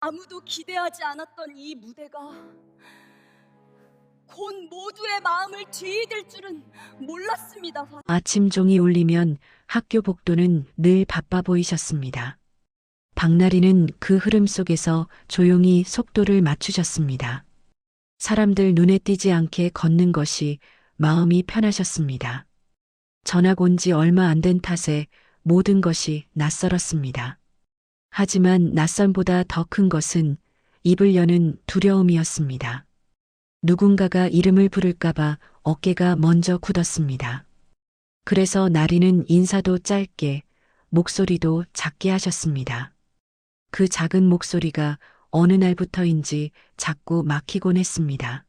아무도 기대하지 않았던 이 무대가 곧 모두의 마음을 뒤흔들 줄은 몰랐습니다. 아침 종이 울리면 학교 복도는 늘 바빠 보이셨습니다. 박나리는 그 흐름 속에서 조용히 속도를 맞추셨습니다. 사람들 눈에 띄지 않게 걷는 것이 마음이 편하셨습니다. 전학 온 지 얼마 안 된 탓에 모든 것이 낯설었습니다. 하지만 낯선보다 더 큰 것은 입을 여는 두려움이었습니다. 누군가가 이름을 부를까봐 어깨가 먼저 굳었습니다. 그래서 나리는 인사도 짧게, 목소리도 작게 하셨습니다. 그 작은 목소리가 어느 날부터인지 자꾸 막히곤 했습니다.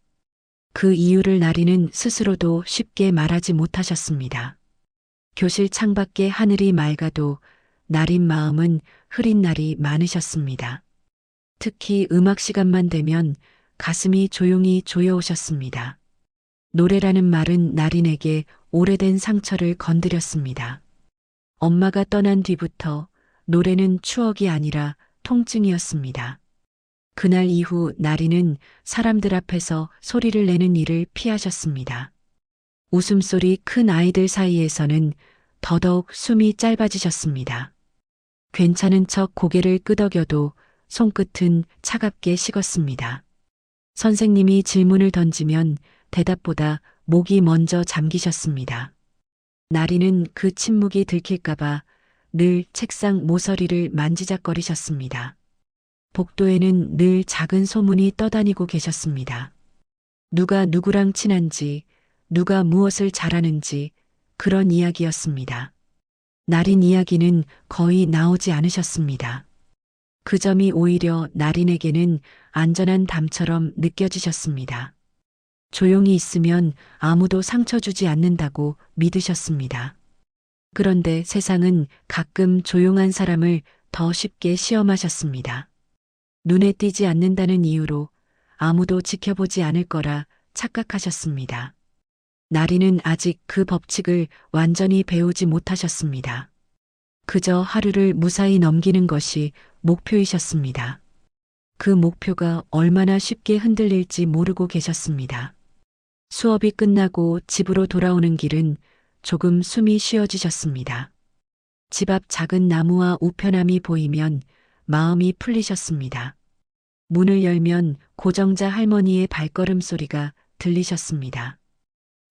그 이유를 나리는 스스로도 쉽게 말하지 못하셨습니다. 교실 창밖에 하늘이 맑아도 나린 마음은 흐린 날이 많으셨습니다. 특히 음악 시간만 되면 가슴이 조용히 조여오셨습니다. 노래라는 말은 나린에게 오래된 상처를 건드렸습니다. 엄마가 떠난 뒤부터 노래는 추억이 아니라 통증이었습니다. 그날 이후 나린은 사람들 앞에서 소리를 내는 일을 피하셨습니다. 웃음소리 큰 아이들 사이에서는 더더욱 숨이 짧아지셨습니다. 괜찮은 척 고개를 끄덕여도 손끝은 차갑게 식었습니다. 선생님이 질문을 던지면 대답보다 목이 먼저 잠기셨습니다. 나리는 그 침묵이 들킬까봐 늘 책상 모서리를 만지작거리셨습니다. 복도에는 늘 작은 소문이 떠다니고 계셨습니다. 누가 누구랑 친한지, 누가 무엇을 잘하는지 그런 이야기였습니다. 나린 이야기는 거의 나오지 않으셨습니다. 그 점이 오히려 나린에게는 안전한 담처럼 느껴지셨습니다. 조용히 있으면 아무도 상처 주지 않는다고 믿으셨습니다. 그런데 세상은 가끔 조용한 사람을 더 쉽게 시험하셨습니다. 눈에 띄지 않는다는 이유로 아무도 지켜보지 않을 거라 착각하셨습니다. 나리는 아직 그 법칙을 완전히 배우지 못하셨습니다. 그저 하루를 무사히 넘기는 것이 목표이셨습니다. 그 목표가 얼마나 쉽게 흔들릴지 모르고 계셨습니다. 수업이 끝나고 집으로 돌아오는 길은 조금 숨이 쉬어지셨습니다. 집 앞 작은 나무와 우편함이 보이면 마음이 풀리셨습니다. 문을 열면 고정자 할머니의 발걸음 소리가 들리셨습니다.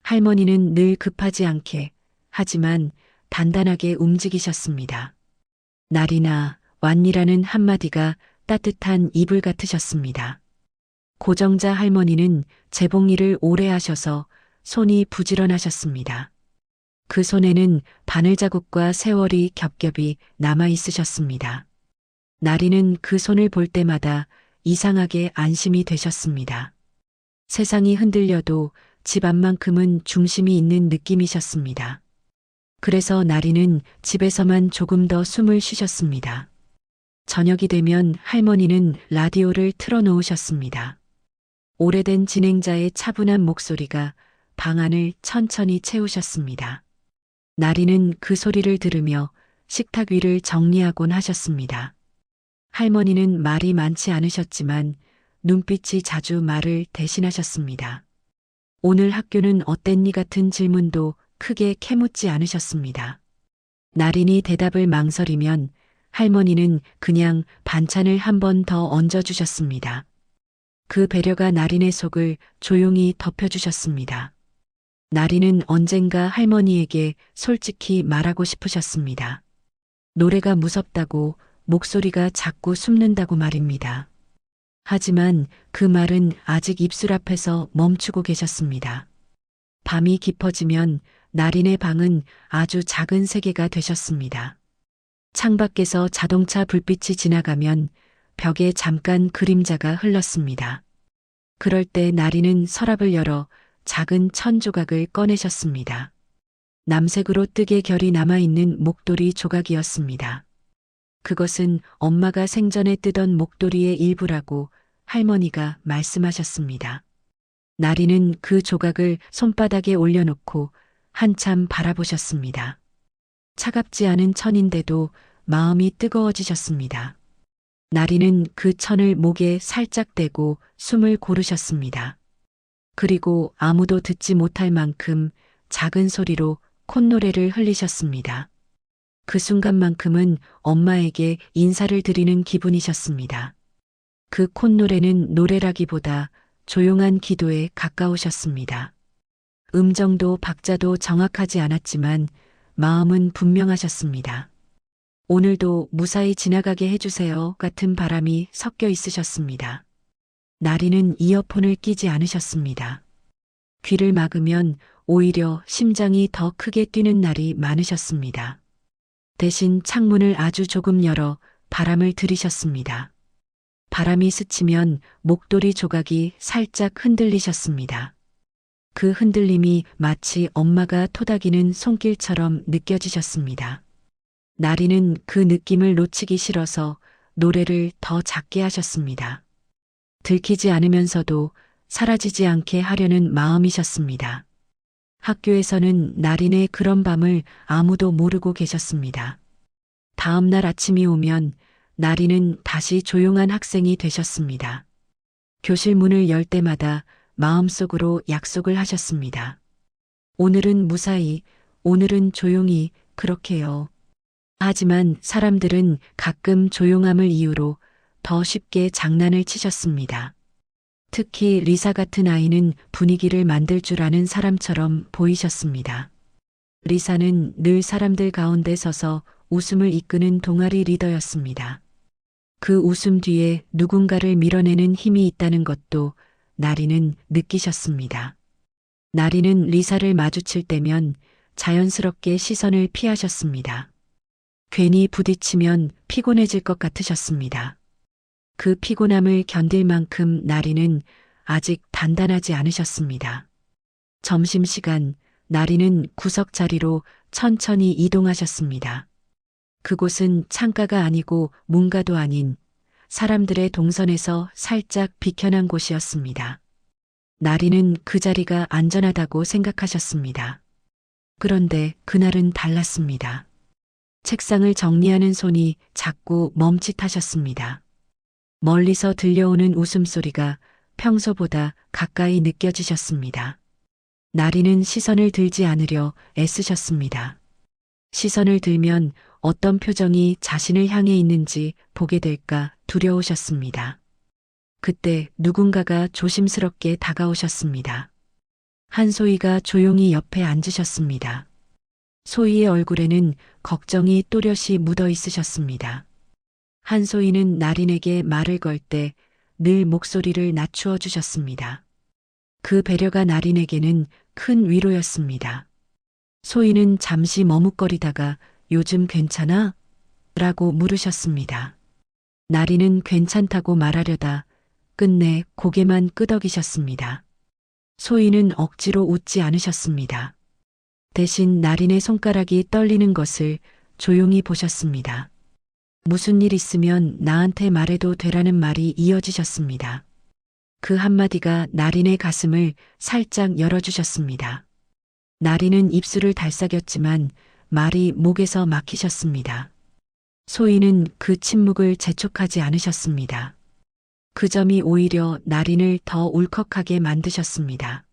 할머니는 늘 급하지 않게 하지만 단단하게 움직이셨습니다. 날이나 왔니라는 한마디가 따뜻한 이불 같으셨습니다. 고정자 할머니는 재봉일을 오래 하셔서 손이 부지런하셨습니다. 그 손에는 바늘 자국과 세월이 겹겹이 남아 있으셨습니다. 나리는 그 손을 볼 때마다 이상하게 안심이 되셨습니다. 세상이 흔들려도 집 앞만큼은 중심이 있는 느낌이셨습니다. 그래서 나리는 집에서만 조금 더 숨을 쉬셨습니다. 저녁이 되면 할머니는 라디오를 틀어놓으셨습니다. 오래된 진행자의 차분한 목소리가 방 안을 천천히 채우셨습니다. 나리는 그 소리를 들으며 식탁 위를 정리하곤 하셨습니다. 할머니는 말이 많지 않으셨지만 눈빛이 자주 말을 대신하셨습니다. 오늘 학교는 어땠니 같은 질문도 크게 캐묻지 않으셨습니다. 나린이 대답을 망설이면 할머니는 그냥 반찬을 한 번 더 얹어주셨습니다. 그 배려가 나린의 속을 조용히 덮여주셨습니다. 나린은 언젠가 할머니에게 솔직히 말하고 싶으셨습니다. 노래가 무섭다고, 목소리가 자꾸 숨는다고 말입니다. 하지만 그 말은 아직 입술 앞에서 멈추고 계셨습니다. 밤이 깊어지면 나린의 방은 아주 작은 세계가 되셨습니다. 창밖에서 자동차 불빛이 지나가면 벽에 잠깐 그림자가 흘렀습니다. 그럴 때 나린은 서랍을 열어 작은 천 조각을 꺼내셨습니다. 남색으로 뜨개 결이 남아있는 목도리 조각이었습니다. 그것은 엄마가 생전에 뜨던 목도리의 일부라고 할머니가 말씀하셨습니다. 나리는 그 조각을 손바닥에 올려놓고 한참 바라보셨습니다. 차갑지 않은 천인데도 마음이 뜨거워지셨습니다. 나리는 그 천을 목에 살짝 대고 숨을 고르셨습니다. 그리고 아무도 듣지 못할 만큼 작은 소리로 콧노래를 흘리셨습니다. 그 순간만큼은 엄마에게 인사를 드리는 기분이셨습니다. 그 콧노래는 노래라기보다 조용한 기도에 가까우셨습니다. 음정도 박자도 정확하지 않았지만 마음은 분명하셨습니다. 오늘도 무사히 지나가게 해주세요 같은 바람이 섞여 있으셨습니다. 나리는 이어폰을 끼지 않으셨습니다. 귀를 막으면 오히려 심장이 더 크게 뛰는 날이 많으셨습니다. 대신 창문을 아주 조금 열어 바람을 들이셨습니다. 바람이 스치면 목도리 조각이 살짝 흔들리셨습니다. 그 흔들림이 마치 엄마가 토닥이는 손길처럼 느껴지셨습니다. 나리는 그 느낌을 놓치기 싫어서 노래를 더 작게 하셨습니다. 들키지 않으면서도 사라지지 않게 하려는 마음이셨습니다. 학교에서는 나린의 그런 밤을 아무도 모르고 계셨습니다. 다음 날 아침이 오면 나리는 다시 조용한 학생이 되셨습니다. 교실 문을 열 때마다 마음속으로 약속을 하셨습니다. 오늘은 무사히, 오늘은 조용히, 그렇게요. 하지만 사람들은 가끔 조용함을 이유로 더 쉽게 장난을 치셨습니다. 특히 리사 같은 아이는 분위기를 만들 줄 아는 사람처럼 보이셨습니다. 리사는 늘 사람들 가운데 서서 웃음을 이끄는 동아리 리더였습니다. 그 웃음 뒤에 누군가를 밀어내는 힘이 있다는 것도 나리는 느끼셨습니다. 나리는 리사를 마주칠 때면 자연스럽게 시선을 피하셨습니다. 괜히 부딪히면 피곤해질 것 같으셨습니다. 그 피곤함을 견딜 만큼 나리는 아직 단단하지 않으셨습니다. 점심시간 나리는 구석 자리로 천천히 이동하셨습니다. 그곳은 창가가 아니고 문가도 아닌 사람들의 동선에서 살짝 비켜난 곳이었습니다. 나리는 그 자리가 안전하다고 생각하셨습니다. 그런데 그날은 달랐습니다. 책상을 정리하는 손이 자꾸 멈칫하셨습니다. 멀리서 들려오는 웃음소리가 평소보다 가까이 느껴지셨습니다. 나리는 시선을 들지 않으려 애쓰셨습니다. 시선을 들면 어떤 표정이 자신을 향해 있는지 보게 될까 두려우셨습니다. 그때 누군가가 조심스럽게 다가오셨습니다. 한소희가 조용히 옆에 앉으셨습니다. 소희의 얼굴에는 걱정이 또렷이 묻어 있으셨습니다. 한소희는 나린에게 말을 걸 때 늘 목소리를 낮추어 주셨습니다. 그 배려가 나린에게는 큰 위로였습니다. 소희는 잠시 머뭇거리다가 요즘 괜찮아? 라고 물으셨습니다. 나린은 괜찮다고 말하려다 끝내 고개만 끄덕이셨습니다. 소희는 억지로 웃지 않으셨습니다. 대신 나린의 손가락이 떨리는 것을 조용히 보셨습니다. 무슨 일 있으면 나한테 말해도 되라는 말이 이어지셨습니다. 그 한마디가 나린의 가슴을 살짝 열어주셨습니다. 나린은 입술을 달싹였지만 말이 목에서 막히셨습니다. 소희는 그 침묵을 재촉하지 않으셨습니다. 그 점이 오히려 나린을 더 울컥하게 만드셨습니다.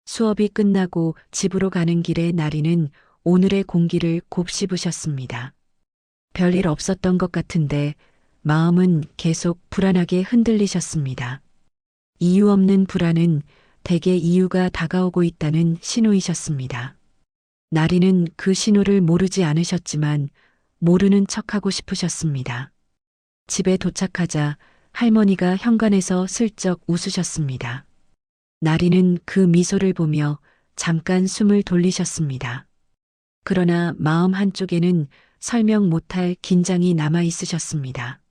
수업이 끝나고 집으로 가는 길에 나린은 오늘의 공기를 곱씹으셨습니다. 별일 없었던 것 같은데 마음은 계속 불안하게 흔들리셨습니다. 이유 없는 불안은 대개 이유가 다가오고 있다는 신호이셨습니다. 나리는 그 신호를 모르지 않으셨지만 모르는 척하고 싶으셨습니다. 집에 도착하자 할머니가 현관에서 슬쩍 웃으셨습니다. 나리는 그 미소를 보며 잠깐 숨을 돌리셨습니다. 그러나 마음 한쪽에는 설명 못할 긴장이 남아 있으셨습니다.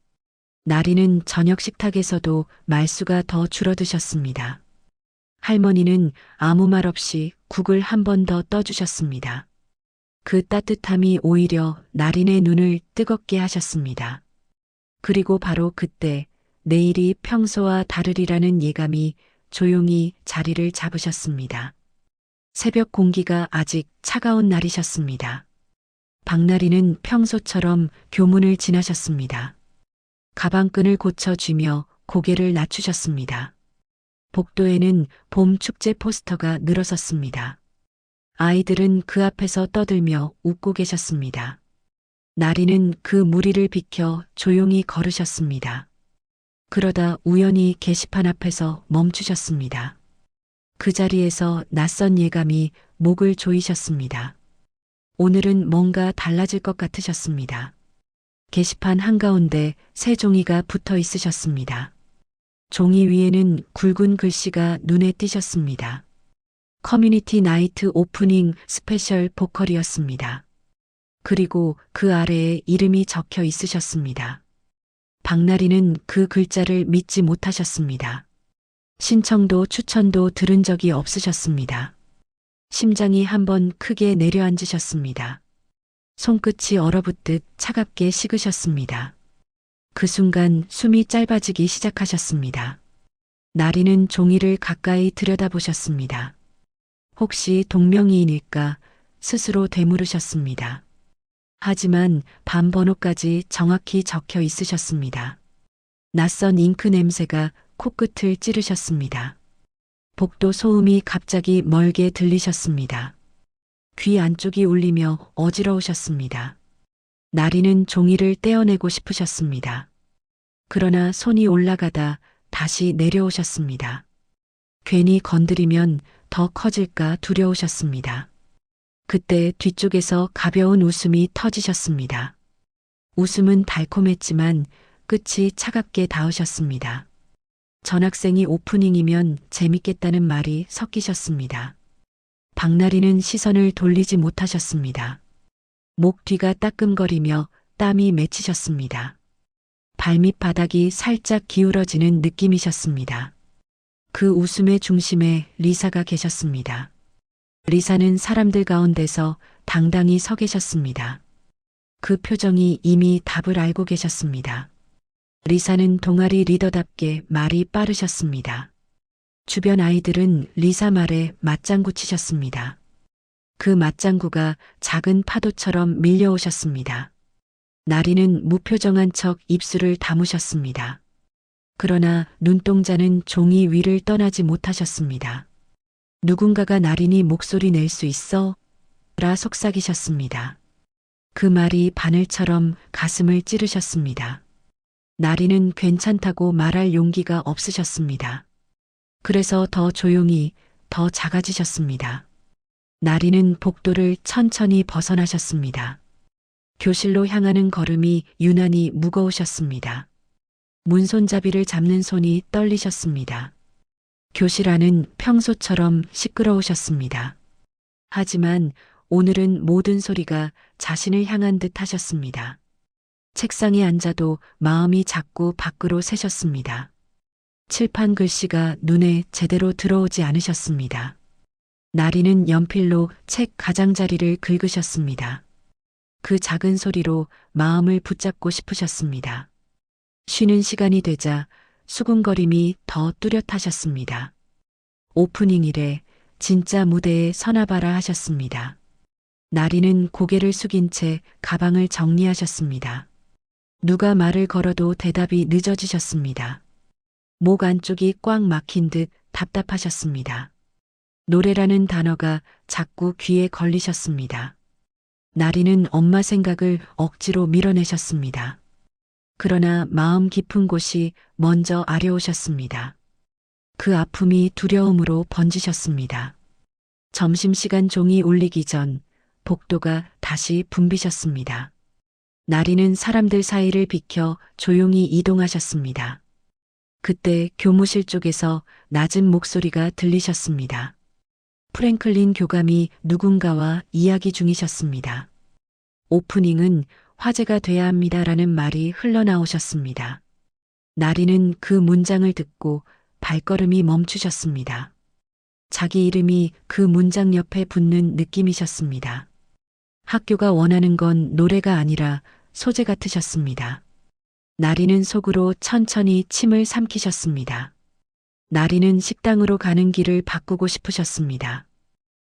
나리는 저녁 식탁에서도 말수가 더 줄어드셨습니다. 할머니는 아무 말 없이 국을 한 번 더 떠주셨습니다. 그 따뜻함이 오히려 나린의 눈을 뜨겁게 하셨습니다. 그리고 바로 그때 내일이 평소와 다르리라는 예감이 조용히 자리를 잡으셨습니다. 새벽 공기가 아직 차가운 날이셨습니다. 박나리는 평소처럼 교문을 지나셨습니다. 가방끈을 고쳐쥐며 고개를 낮추셨습니다. 복도에는 봄 축제 포스터가 늘어섰습니다. 아이들은 그 앞에서 떠들며 웃고 계셨습니다. 나리는 그 무리를 비켜 조용히 걸으셨습니다. 그러다 우연히 게시판 앞에서 멈추셨습니다. 그 자리에서 낯선 예감이 목을 조이셨습니다. 오늘은 뭔가 달라질 것 같으셨습니다. 게시판 한가운데 새 종이가 붙어 있으셨습니다. 종이 위에는 굵은 글씨가 눈에 띄셨습니다. 커뮤니티 나이트 오프닝 스페셜 보컬이었습니다. 그리고 그 아래에 이름이 적혀 있으셨습니다. 박나리는 그 글자를 믿지 못하셨습니다. 신청도 추천도 들은 적이 없으셨습니다. 심장이 한번 크게 내려앉으셨습니다. 손끝이 얼어붙듯 차갑게 식으셨습니다. 그 순간 숨이 짧아지기 시작하셨습니다. 나리는 종이를 가까이 들여다보셨습니다. 혹시 동명이인일까 스스로 되물으셨습니다. 하지만 반 번호까지 정확히 적혀 있으셨습니다. 낯선 잉크 냄새가 코끝을 찌르셨습니다. 복도 소음이 갑자기 멀게 들리셨습니다. 귀 안쪽이 울리며 어지러우셨습니다. 나리는 종이를 떼어내고 싶으셨습니다. 그러나 손이 올라가다 다시 내려오셨습니다. 괜히 건드리면 더 커질까 두려우셨습니다. 그때 뒤쪽에서 가벼운 웃음이 터지셨습니다. 웃음은 달콤했지만 끝이 차갑게 닿으셨습니다. 전학생이 오프닝이면 재밌겠다는 말이 섞이셨습니다. 박나리는 시선을 돌리지 못하셨습니다. 목 뒤가 따끔거리며 땀이 맺히셨습니다. 발밑 바닥이 살짝 기울어지는 느낌이셨습니다. 그 웃음의 중심에 리사가 계셨습니다. 리사는 사람들 가운데서 당당히 서 계셨습니다. 그 표정이 이미 답을 알고 계셨습니다. 리사는 동아리 리더답게 말이 빠르셨습니다. 주변 아이들은 리사 말에 맞장구 치셨습니다. 그 맞장구가 작은 파도처럼 밀려오셨습니다. 나리는 무표정한 척 입술을 다무셨습니다. 그러나 눈동자는 종이 위를 떠나지 못하셨습니다. 누군가가 나린이 목소리 낼 수 있어? 라 속삭이셨습니다. 그 말이 바늘처럼 가슴을 찌르셨습니다. 나린은 괜찮다고 말할 용기가 없으셨습니다. 그래서 더 조용히, 더 작아지셨습니다. 나린은 복도를 천천히 벗어나셨습니다. 교실로 향하는 걸음이 유난히 무거우셨습니다. 문손잡이를 잡는 손이 떨리셨습니다. 교실 안은 평소처럼 시끄러우셨습니다. 하지만 오늘은 모든 소리가 자신을 향한 듯 하셨습니다. 책상에 앉아도 마음이 자꾸 밖으로 새셨습니다. 칠판 글씨가 눈에 제대로 들어오지 않으셨습니다. 나리는 연필로 책 가장자리를 긁으셨습니다. 그 작은 소리로 마음을 붙잡고 싶으셨습니다. 쉬는 시간이 되자 수군거림이 더 뚜렷하셨습니다. 오프닝이래 진짜 무대에 서나봐라 하셨습니다. 나리는 고개를 숙인 채 가방을 정리하셨습니다. 누가 말을 걸어도 대답이 늦어지셨습니다. 목 안쪽이 꽉 막힌 듯 답답하셨습니다. 노래라는 단어가 자꾸 귀에 걸리셨습니다. 나리는 엄마 생각을 억지로 밀어내셨습니다. 그러나 마음 깊은 곳이 먼저 아려오셨습니다. 그 아픔이 두려움으로 번지셨습니다. 점심시간 종이 울리기 전 복도가 다시 붐비셨습니다. 나리는 사람들 사이를 비켜 조용히 이동하셨습니다. 그때 교무실 쪽에서 낮은 목소리가 들리셨습니다. 프랭클린 교감이 누군가와 이야기 중이셨습니다. 오프닝은 화제가 돼야 합니다라는 말이 흘러나오셨습니다. 나리는 그 문장을 듣고 발걸음이 멈추셨습니다. 자기 이름이 그 문장 옆에 붙는 느낌이셨습니다. 학교가 원하는 건 노래가 아니라 소재 같으셨습니다. 나리는 속으로 천천히 침을 삼키셨습니다. 나리는 식당으로 가는 길을 바꾸고 싶으셨습니다.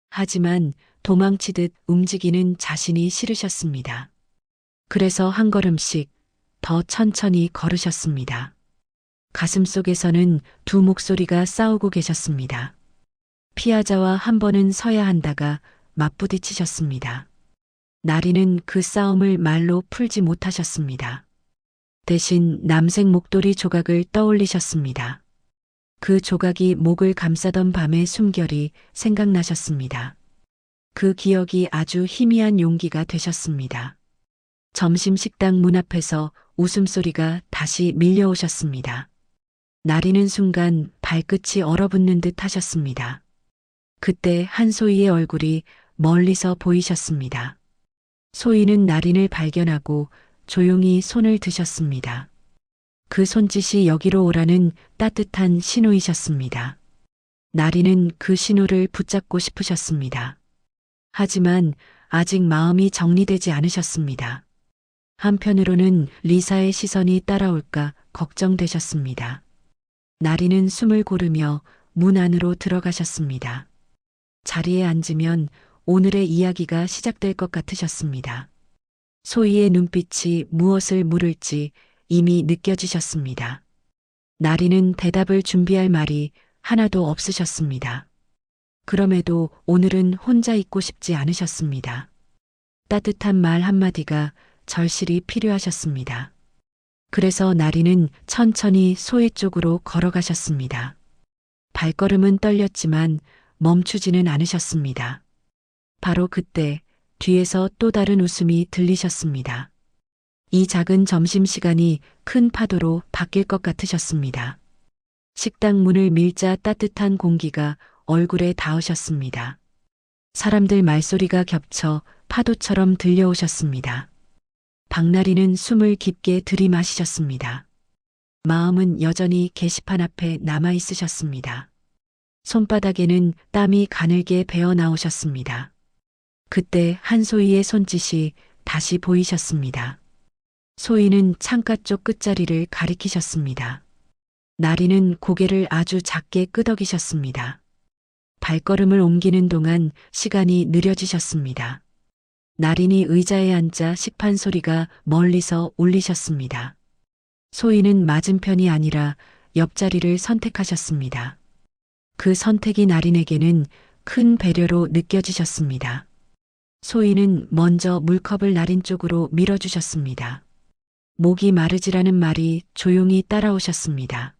하지만 도망치듯 움직이는 자신이 싫으셨습니다. 그래서 한 걸음씩 더 천천히 걸으셨습니다. 가슴 속에서는 두 목소리가 싸우고 계셨습니다. 피하자와 한 번은 서야 한다가 맞부딪히셨습니다. 나리는 그 싸움을 말로 풀지 못하셨습니다. 대신 남색 목도리 조각을 떠올리셨습니다. 그 조각이 목을 감싸던 밤의 숨결이 생각나셨습니다. 그 기억이 아주 희미한 용기가 되셨습니다. 점심 식당 문 앞에서 웃음소리가 다시 밀려오셨습니다. 나리는 순간 발끝이 얼어붙는 듯 하셨습니다. 그때 한소희의 얼굴이 멀리서 보이셨습니다. 소희는 나린을 발견하고 조용히 손을 드셨습니다. 그 손짓이 여기로 오라는 따뜻한 신호이셨습니다. 나린은 그 신호를 붙잡고 싶으셨습니다. 하지만 아직 마음이 정리되지 않으셨습니다. 한편으로는 리사의 시선이 따라올까 걱정되셨습니다. 나린은 숨을 고르며 문 안으로 들어가셨습니다. 자리에 앉으면 오늘의 이야기가 시작될 것 같으셨습니다. 소희의 눈빛이 무엇을 물을지 이미 느껴지셨습니다. 나리는 대답을 준비할 말이 하나도 없으셨습니다. 그럼에도 오늘은 혼자 있고 싶지 않으셨습니다. 따뜻한 말 한마디가 절실히 필요하셨습니다. 그래서 나리는 천천히 소희 쪽으로 걸어가셨습니다. 발걸음은 떨렸지만 멈추지는 않으셨습니다. 바로 그때 뒤에서 또 다른 웃음이 들리셨습니다. 이 작은 점심시간이 큰 파도로 바뀔 것 같으셨습니다. 식당 문을 밀자 따뜻한 공기가 얼굴에 닿으셨습니다. 사람들 말소리가 겹쳐 파도처럼 들려오셨습니다. 박나리는 숨을 깊게 들이마시셨습니다. 마음은 여전히 게시판 앞에 남아 있으셨습니다. 손바닥에는 땀이 가늘게 배어 나오셨습니다. 그때 한소희의 손짓이 다시 보이셨습니다. 소희는 창가 쪽 끝자리를 가리키셨습니다. 나리는 고개를 아주 작게 끄덕이셨습니다. 발걸음을 옮기는 동안 시간이 느려지셨습니다. 나린이 의자에 앉자 식판 소리가 멀리서 울리셨습니다. 소희는 맞은편이 아니라 옆자리를 선택하셨습니다. 그 선택이 나린에게는 큰 배려로 느껴지셨습니다. 소희는 먼저 물컵을 나린 쪽으로 밀어주셨습니다. 목이 마르지라는 말이 조용히 따라오셨습니다.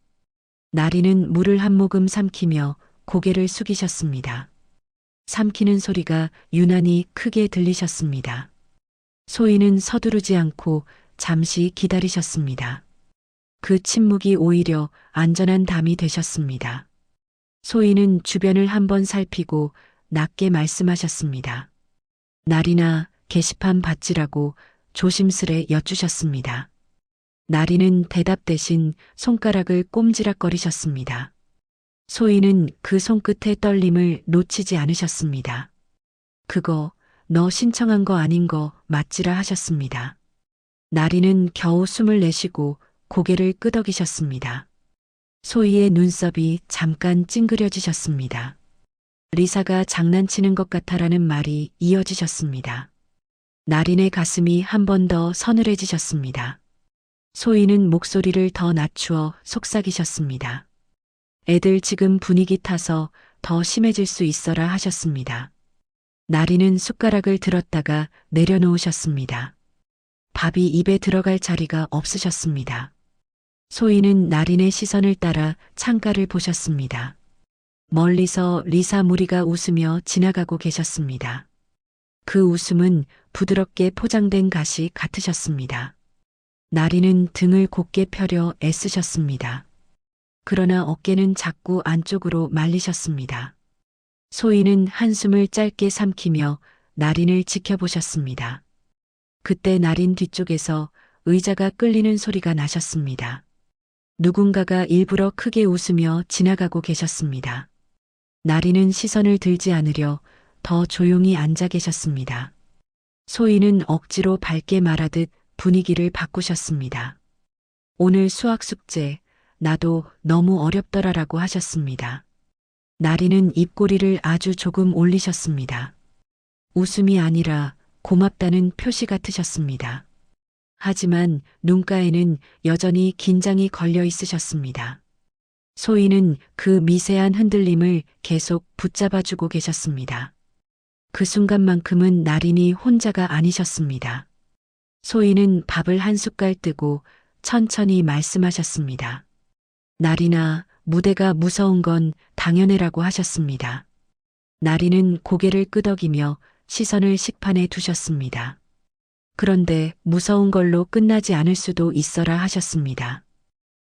나리는 물을 한 모금 삼키며 고개를 숙이셨습니다. 삼키는 소리가 유난히 크게 들리셨습니다. 소희는 서두르지 않고 잠시 기다리셨습니다. 그 침묵이 오히려 안전한 담이 되셨습니다. 소희는 주변을 한번 살피고 낮게 말씀하셨습니다. 나리나 게시판 받지라고 조심스레 여쭈셨습니다. 나리는 대답 대신 손가락을 꼼지락거리셨습니다. 소희는 그 손끝의 떨림을 놓치지 않으셨습니다. 그거 너 신청한 거 아닌 거 맞지라 하셨습니다. 나리는 겨우 숨을 내쉬고 고개를 끄덕이셨습니다. 소희의 눈썹이 잠깐 찡그려지셨습니다. 리사가 장난치는 것 같아라는 말이 이어지셨습니다. 나린의 가슴이 한 번 더 서늘해지셨습니다. 소희는 목소리를 더 낮추어 속삭이셨습니다. 애들 지금 분위기 타서 더 심해질 수 있어라 하셨습니다. 나리는 숟가락을 들었다가 내려놓으셨습니다. 밥이 입에 들어갈 자리가 없으셨습니다. 소희는 나린의 시선을 따라 창가를 보셨습니다. 멀리서 리사 무리가 웃으며 지나가고 계셨습니다. 그 웃음은 부드럽게 포장된 가시 같으셨습니다. 나리는 등을 곧게 펴려 애쓰셨습니다. 그러나 어깨는 자꾸 안쪽으로 말리셨습니다. 소희는 한숨을 짧게 삼키며 나린을 지켜보셨습니다. 그때 나린 뒤쪽에서 의자가 끌리는 소리가 나셨습니다. 누군가가 일부러 크게 웃으며 지나가고 계셨습니다. 나린은 시선을 들지 않으려 더 조용히 앉아 계셨습니다. 소희는 억지로 밝게 말하듯 분위기를 바꾸셨습니다. 오늘 수학 숙제 나도 너무 어렵더라라고 하셨습니다. 나리는 입꼬리를 아주 조금 올리셨습니다. 웃음이 아니라 고맙다는 표시 같으셨습니다. 하지만 눈가에는 여전히 긴장이 걸려 있으셨습니다. 소희는 그 미세한 흔들림을 계속 붙잡아주고 계셨습니다. 그 순간만큼은 나린이 혼자가 아니셨습니다. 소희는 밥을 한 숟갈 뜨고 천천히 말씀하셨습니다. 나린아, 무대가 무서운 건 당연해라고 하셨습니다. 나린은 고개를 끄덕이며 시선을 식판에 두셨습니다. 그런데 무서운 걸로 끝나지 않을 수도 있어라 하셨습니다.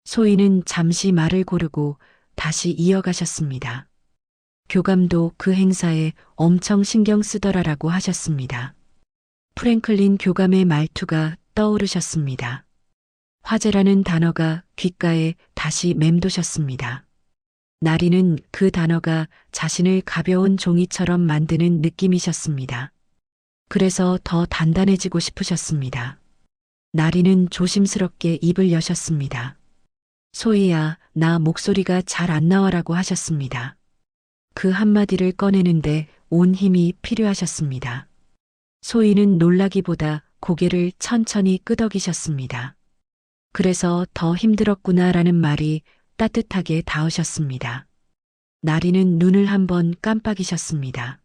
소희는 잠시 말을 고르고 다시 이어가셨습니다. 교감도 그 행사에 엄청 신경 쓰더라라고 하셨습니다. 프랭클린 교감의 말투가 떠오르셨습니다. 화제라는 단어가 귓가에 다시 맴도셨습니다. 나리는 그 단어가 자신을 가벼운 종이처럼 만드는 느낌이셨습니다. 그래서 더 단단해지고 싶으셨습니다. 나리는 조심스럽게 입을 여셨습니다. 소희야, 나 목소리가 잘 안 나와라고 하셨습니다. 그 한마디를 꺼내는데 온 힘이 필요하셨습니다. 소희는 놀라기보다 고개를 천천히 끄덕이셨습니다. 그래서 더 힘들었구나라는 말이 따뜻하게 닿으셨습니다. 나리는 눈을 한번 깜빡이셨습니다.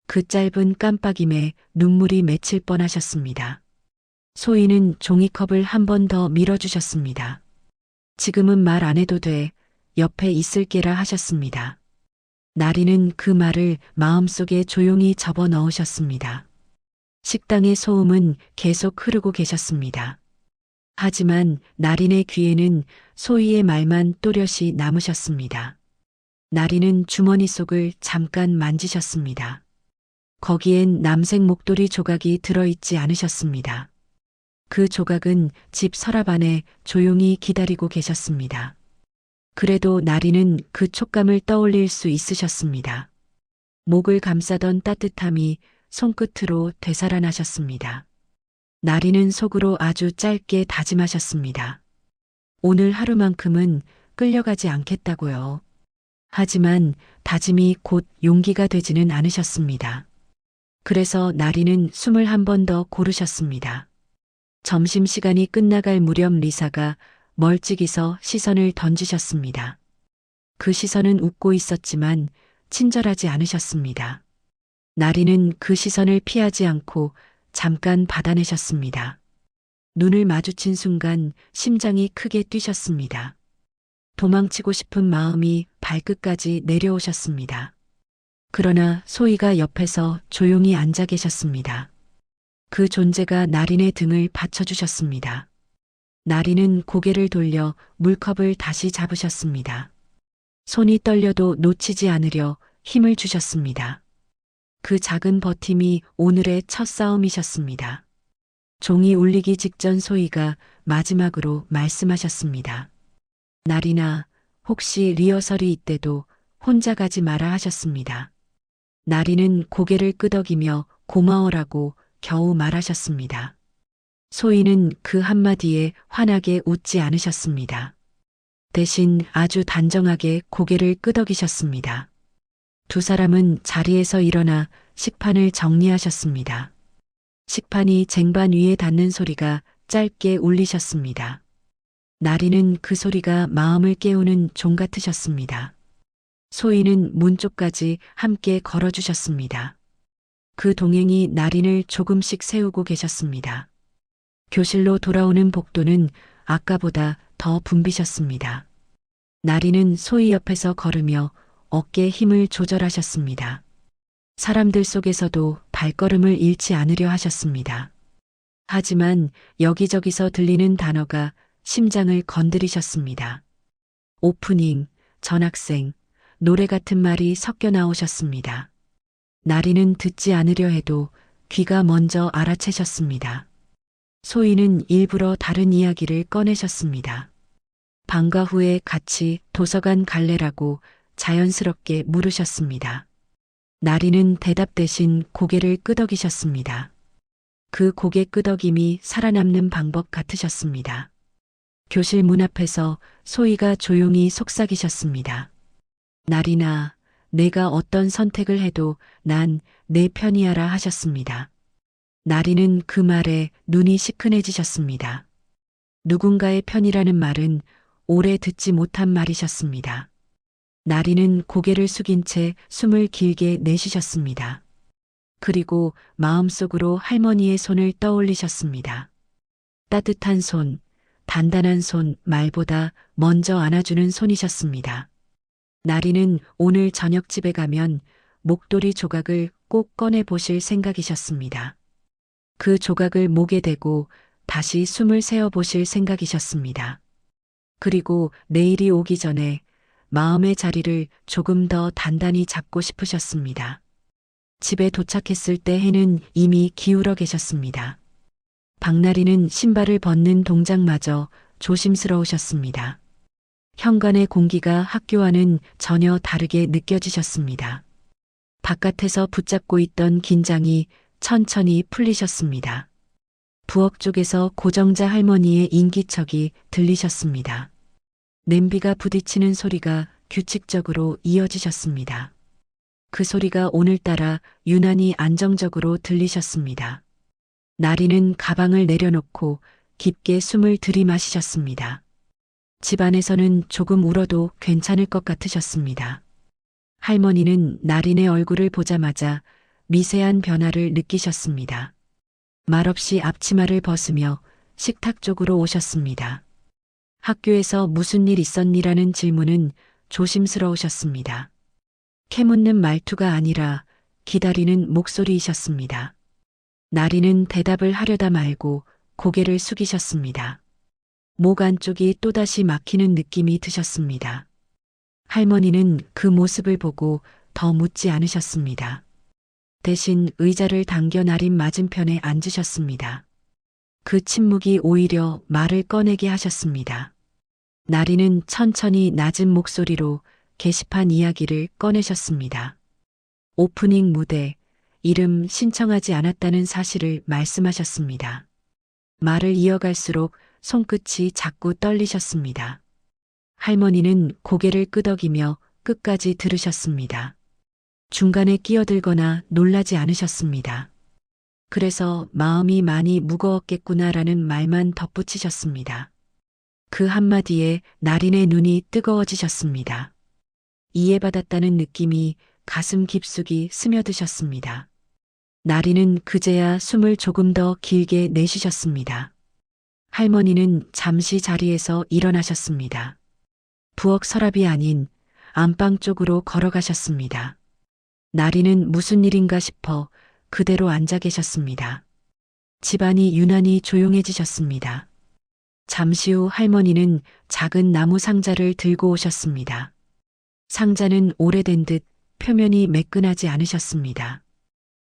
그 짧은 깜빡임에 눈물이 맺힐 뻔하셨습니다. 소희는 종이컵을 한 번 더 밀어주셨습니다. 지금은 말 안 해도 돼. 옆에 있을게라 하셨습니다. 나리는 그 말을 마음속에 조용히 접어 넣으셨습니다. 식당의 소음은 계속 흐르고 계셨습니다. 하지만 나린의 귀에는 소희의 말만 또렷이 남으셨습니다. 나린은 주머니 속을 잠깐 만지셨습니다. 거기엔 남색 목도리 조각이 들어있지 않으셨습니다. 그 조각은 집 서랍 안에 조용히 기다리고 계셨습니다. 그래도 나리는 그 촉감을 떠올릴 수 있으셨습니다. 목을 감싸던 따뜻함이 손끝으로 되살아나셨습니다. 나리는 속으로 아주 짧게 다짐하셨습니다. 오늘 하루만큼은 끌려가지 않겠다고요. 하지만 다짐이 곧 용기가 되지는 않으셨습니다. 그래서 나리는 숨을 한 번 더 고르셨습니다. 점심시간이 끝나갈 무렵 리사가 멀찍이서 시선을 던지셨습니다. 그 시선은 웃고 있었지만 친절하지 않으셨습니다. 나리는 그 시선을 피하지 않고 잠깐 받아내셨습니다. 눈을 마주친 순간 심장이 크게 뛰셨습니다. 도망치고 싶은 마음이 발끝까지 내려오셨습니다. 그러나 소희가 옆에서 조용히 앉아 계셨습니다. 그 존재가 나린의 등을 받쳐주셨습니다. 나린은 고개를 돌려 물컵을 다시 잡으셨습니다. 손이 떨려도 놓치지 않으려 힘을 주셨습니다. 그 작은 버팀이 오늘의 첫 싸움이셨습니다. 종이 울리기 직전 소희가 마지막으로 말씀하셨습니다. 나린아, 혹시 리허설이 있대도 혼자 가지 마라 하셨습니다. 나린은 고개를 끄덕이며 고마워라고 겨우 말하셨습니다. 소희는 그 한마디에 환하게 웃지 않으셨습니다. 대신 아주 단정하게 고개를 끄덕이셨습니다. 두 사람은 자리에서 일어나 식판을 정리하셨습니다. 식판이 쟁반 위에 닿는 소리가 짧게 울리셨습니다. 나리는 그 소리가 마음을 깨우는 종 같으셨습니다. 소희는 문 쪽까지 함께 걸어주셨습니다. 그 동행이 나린을 조금씩 세우고 계셨습니다. 교실로 돌아오는 복도는 아까보다 더 붐비셨습니다. 나린은 소희 옆에서 걸으며 어깨에 힘을 조절하셨습니다. 사람들 속에서도 발걸음을 잃지 않으려 하셨습니다. 하지만 여기저기서 들리는 단어가 심장을 건드리셨습니다. 오프닝, 전학생, 노래 같은 말이 섞여 나오셨습니다. 나리는 듣지 않으려 해도 귀가 먼저 알아채셨습니다. 소희는 일부러 다른 이야기를 꺼내셨습니다. 방과 후에 같이 도서관 갈래라고 자연스럽게 물으셨습니다. 나리는 대답 대신 고개를 끄덕이셨습니다. 그 고개 끄덕임이 살아남는 방법 같으셨습니다. 교실 문 앞에서 소희가 조용히 속삭이셨습니다. 나리나, 내가 어떤 선택을 해도 난 내 편이야라 하셨습니다. 나리는 그 말에 눈이 시큰해지셨습니다. 누군가의 편이라는 말은 오래 듣지 못한 말이셨습니다. 나리는 고개를 숙인 채 숨을 길게 내쉬셨습니다. 그리고 마음속으로 할머니의 손을 떠올리셨습니다. 따뜻한 손, 단단한 손, 말보다 먼저 안아주는 손이셨습니다. 나리는 오늘 저녁 집에 가면 목도리 조각을 꼭 꺼내 보실 생각이셨습니다. 그 조각을 목에 대고 다시 숨을 세어 보실 생각이셨습니다. 그리고 내일이 오기 전에 마음의 자리를 조금 더 단단히 잡고 싶으셨습니다. 집에 도착했을 때 해는 이미 기울어 계셨습니다. 박나리는 신발을 벗는 동작마저 조심스러우셨습니다. 현관의 공기가 학교와는 전혀 다르게 느껴지셨습니다. 바깥에서 붙잡고 있던 긴장이 천천히 풀리셨습니다. 부엌 쪽에서 고정자 할머니의 인기척이 들리셨습니다. 냄비가 부딪히는 소리가 규칙적으로 이어지셨습니다. 그 소리가 오늘따라 유난히 안정적으로 들리셨습니다. 나리는 가방을 내려놓고 깊게 숨을 들이마시셨습니다. 집안에서는 조금 울어도 괜찮을 것 같으셨습니다. 할머니는 나린의 얼굴을 보자마자 미세한 변화를 느끼셨습니다. 말없이 앞치마를 벗으며 식탁 쪽으로 오셨습니다. 학교에서 무슨 일 있었니라는 질문은 조심스러우셨습니다. 캐묻는 말투가 아니라 기다리는 목소리이셨습니다. 나리는 대답을 하려다 말고 고개를 숙이셨습니다. 목 안쪽이 또다시 막히는 느낌이 드셨습니다. 할머니는 그 모습을 보고 더 묻지 않으셨습니다. 대신 의자를 당겨 나린 맞은편에 앉으셨습니다. 그 침묵이 오히려 말을 꺼내게 하셨습니다. 나리는 천천히 낮은 목소리로 게시판 이야기를 꺼내셨습니다. 오프닝 무대, 이름 신청하지 않았다는 사실을 말씀하셨습니다. 말을 이어갈수록 손끝이 자꾸 떨리셨습니다. 할머니는 고개를 끄덕이며 끝까지 들으셨습니다. 중간에 끼어들거나 놀라지 않으셨습니다. 그래서 마음이 많이 무거웠겠구나라는 말만 덧붙이셨습니다. 그 한마디에 나린의 눈이 뜨거워지셨습니다. 이해받았다는 느낌이 가슴 깊숙이 스며드셨습니다. 나린은 그제야 숨을 조금 더 길게 내쉬셨습니다. 할머니는 잠시 자리에서 일어나셨습니다. 부엌 서랍이 아닌 안방 쪽으로 걸어가셨습니다. 나린은 무슨 일인가 싶어 그대로 앉아 계셨습니다. 집안이 유난히 조용해지셨습니다. 잠시 후 할머니는 작은 나무 상자를 들고 오셨습니다. 상자는 오래된 듯 표면이 매끈하지 않으셨습니다.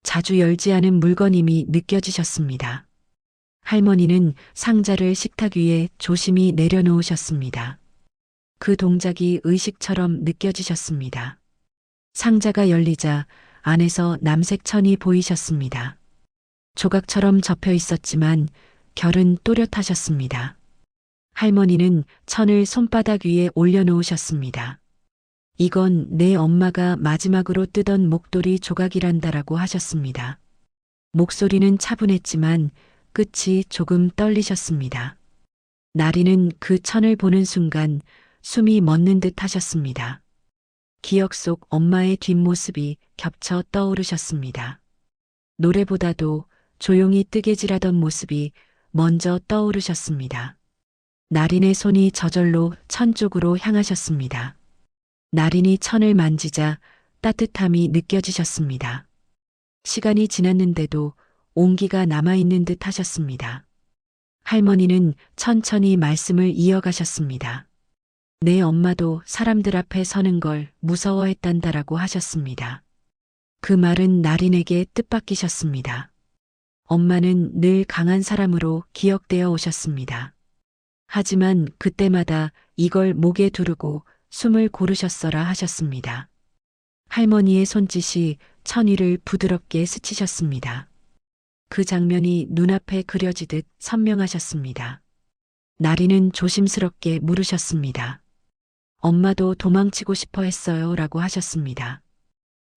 자주 열지 않은 물건임이 느껴지셨습니다. 할머니는 상자를 식탁 위에 조심히 내려놓으셨습니다. 그 동작이 의식처럼 느껴지셨습니다. 상자가 열리자 안에서 남색 천이 보이셨습니다. 조각처럼 접혀 있었지만 결은 또렷하셨습니다. 할머니는 천을 손바닥 위에 올려놓으셨습니다. 이건 내 엄마가 마지막으로 뜨던 목도리 조각이란다라고 하셨습니다. 목소리는 차분했지만 끝이 조금 떨리셨습니다. 나리는 그 천을 보는 순간 숨이 멎는 듯 하셨습니다. 기억 속 엄마의 뒷모습이 겹쳐 떠오르셨습니다. 노래보다도 조용히 뜨개질하던 모습이 먼저 떠오르셨습니다. 나린의 손이 저절로 천 쪽으로 향하셨습니다. 나린이 천을 만지자 따뜻함이 느껴지셨습니다. 시간이 지났는데도 온기가 남아있는 듯 하셨습니다. 할머니는 천천히 말씀을 이어가셨습니다. 내 엄마도 사람들 앞에 서는 걸 무서워했단다라고 하셨습니다. 그 말은 나린에게 뜻밖이셨습니다. 엄마는 늘 강한 사람으로 기억되어 오셨습니다. 하지만 그때마다 이걸 목에 두르고 숨을 고르셨어라 하셨습니다. 할머니의 손짓이 천 위를 부드럽게 스치셨습니다. 그 장면이 눈앞에 그려지듯 선명하셨습니다. 나리는 조심스럽게 물으셨습니다. 엄마도 도망치고 싶어 했어요 라고 하셨습니다.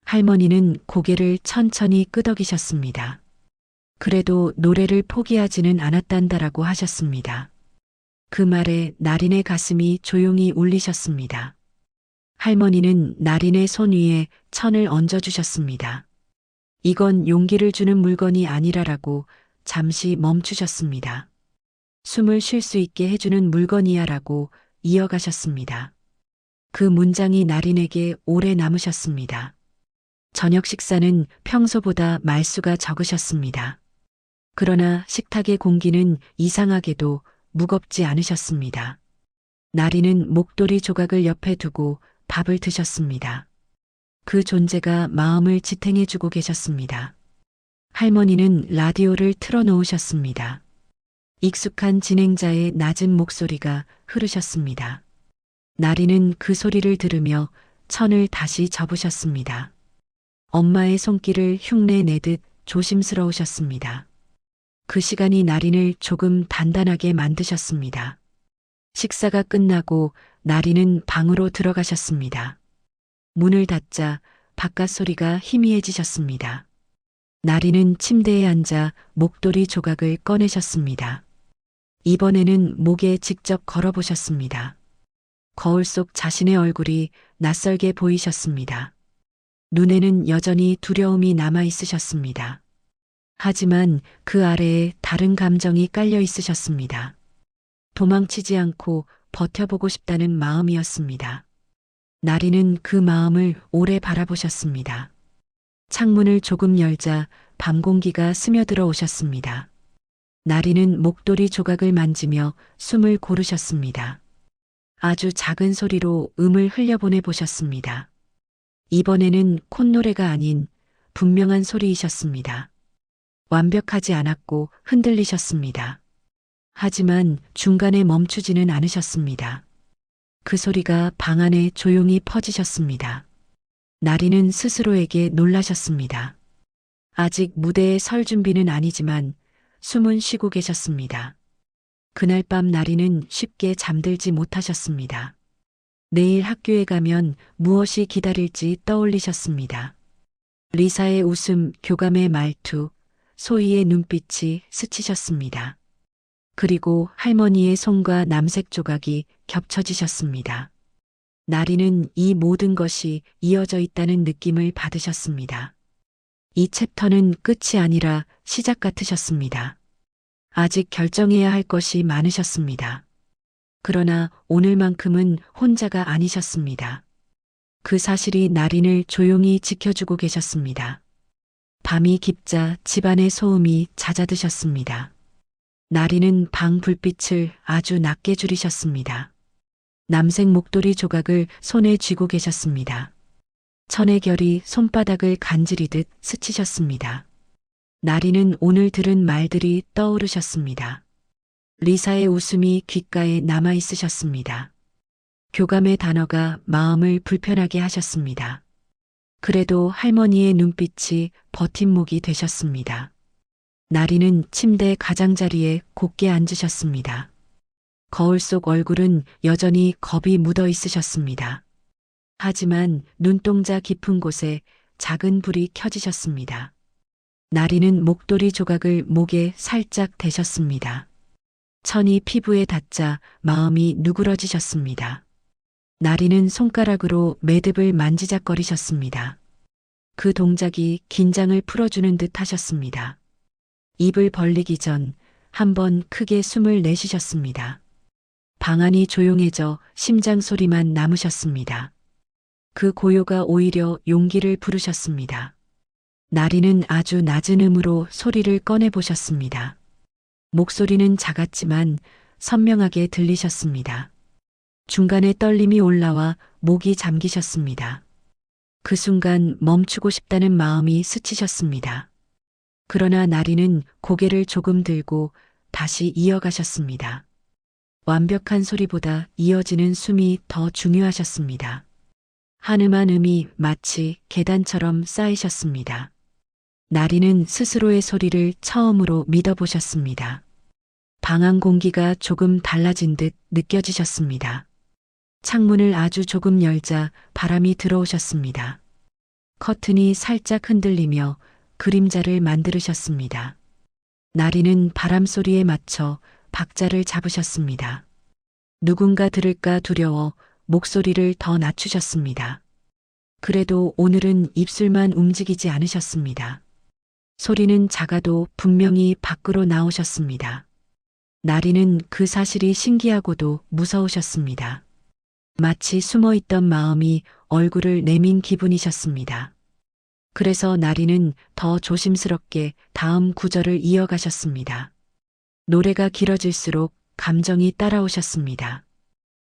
할머니는 고개를 천천히 끄덕이셨습니다. 그래도 노래를 포기하지는 않았단다라고 하셨습니다. 그 말에 나린의 가슴이 조용히 울리셨습니다. 할머니는 나린의 손 위에 천을 얹어주셨습니다. 이건 용기를 주는 물건이 아니라라고 잠시 멈추셨습니다. 숨을 쉴 수 있게 해주는 물건이야라고 이어가셨습니다. 그 문장이 나린에게 오래 남으셨습니다. 저녁 식사는 평소보다 말수가 적으셨습니다. 그러나 식탁의 공기는 이상하게도 무겁지 않으셨습니다. 나린은 목도리 조각을 옆에 두고 밥을 드셨습니다. 그 존재가 마음을 지탱해주고 계셨습니다. 할머니는 라디오를 틀어놓으셨습니다. 익숙한 진행자의 낮은 목소리가 흐르셨습니다. 나린은 그 소리를 들으며 천을 다시 접으셨습니다. 엄마의 손길을 흉내 내듯 조심스러우셨습니다. 그 시간이 나린을 조금 단단하게 만드셨습니다. 식사가 끝나고 나린은 방으로 들어가셨습니다. 문을 닫자 바깥 소리가 희미해지셨습니다. 나린은 침대에 앉아 목도리 조각을 꺼내셨습니다. 이번에는 목에 직접 걸어보셨습니다. 거울 속 자신의 얼굴이 낯설게 보이셨습니다. 눈에는 여전히 두려움이 남아 있으셨습니다. 하지만 그 아래에 다른 감정이 깔려 있으셨습니다. 도망치지 않고 버텨보고 싶다는 마음이었습니다. 나린은 그 마음을 오래 바라보셨습니다. 창문을 조금 열자 밤 공기가 스며들어 오셨습니다. 나린은 목도리 조각을 만지며 숨을 고르셨습니다. 아주 작은 소리로 음을 흘려보내 보셨습니다. 이번에는 콧노래가 아닌 분명한 소리이셨습니다. 완벽하지 않았고 흔들리셨습니다. 하지만 중간에 멈추지는 않으셨습니다. 그 소리가 방 안에 조용히 퍼지셨습니다. 나린은 스스로에게 놀라셨습니다. 아직 무대에 설 준비는 아니지만 숨은 쉬고 계셨습니다. 그날 밤 나린은 쉽게 잠들지 못하셨습니다. 내일 학교에 가면 무엇이 기다릴지 떠올리셨습니다. 리사의 웃음, 교감의 말투, 소희의 눈빛이 스치셨습니다. 그리고 할머니의 손과 남색 조각이 겹쳐지셨습니다. 나린은 이 모든 것이 이어져 있다는 느낌을 받으셨습니다. 이 챕터는 끝이 아니라 시작 같으셨습니다. 아직 결정해야 할 것이 많으셨습니다. 그러나 오늘만큼은 혼자가 아니셨습니다. 그 사실이 나린을 조용히 지켜주고 계셨습니다. 밤이 깊자 집안의 소음이 잦아드셨습니다. 나린은 방 불빛을 아주 낮게 줄이셨습니다. 남색 목도리 조각을 손에 쥐고 계셨습니다. 천의 결이 손바닥을 간지리듯 스치셨습니다. 나린은 오늘 들은 말들이 떠오르셨습니다. 리사의 웃음이 귓가에 남아 있으셨습니다. 교감의 단어가 마음을 불편하게 하셨습니다. 그래도 할머니의 눈빛이 버팀목이 되셨습니다. 나린은 침대 가장자리에 곧게 앉으셨습니다. 거울 속 얼굴은 여전히 겁이 묻어 있으셨습니다. 하지만 눈동자 깊은 곳에 작은 불이 켜지셨습니다. 나린은 목도리 조각을 목에 살짝 대셨습니다. 천이 피부에 닿자 마음이 누그러지셨습니다. 나린은 손가락으로 매듭을 만지작거리셨습니다. 그 동작이 긴장을 풀어주는 듯 하셨습니다. 입을 벌리기 전 한번 크게 숨을 내쉬셨습니다. 방 안이 조용해져 심장 소리만 남으셨습니다. 그 고요가 오히려 용기를 부르셨습니다. 나린은 아주 낮은 음으로 소리를 꺼내보셨습니다. 목소리는 작았지만 선명하게 들리셨습니다. 중간에 떨림이 올라와 목이 잠기셨습니다. 그 순간 멈추고 싶다는 마음이 스치셨습니다. 그러나 나린은 고개를 조금 들고 다시 이어가셨습니다. 완벽한 소리보다 이어지는 숨이 더 중요하셨습니다. 한음한 음이 마치 계단처럼 쌓이셨습니다. 나린은 스스로의 소리를 처음으로 믿어보셨습니다. 방 안 공기가 조금 달라진 듯 느껴지셨습니다. 창문을 아주 조금 열자 바람이 들어오셨습니다. 커튼이 살짝 흔들리며 그림자를 만들으셨습니다. 나리는 바람 소리에 맞춰 박자를 잡으셨습니다. 누군가 들을까 두려워 목소리를 더 낮추셨습니다. 그래도 오늘은 입술만 움직이지 않으셨습니다. 소리는 작아도 분명히 밖으로 나오셨습니다. 나리는 그 사실이 신기하고도 무서우셨습니다. 마치 숨어있던 마음이 얼굴을 내민 기분이셨습니다. 그래서 나리는 더 조심스럽게 다음 구절을 이어가셨습니다. 노래가 길어질수록 감정이 따라오셨습니다.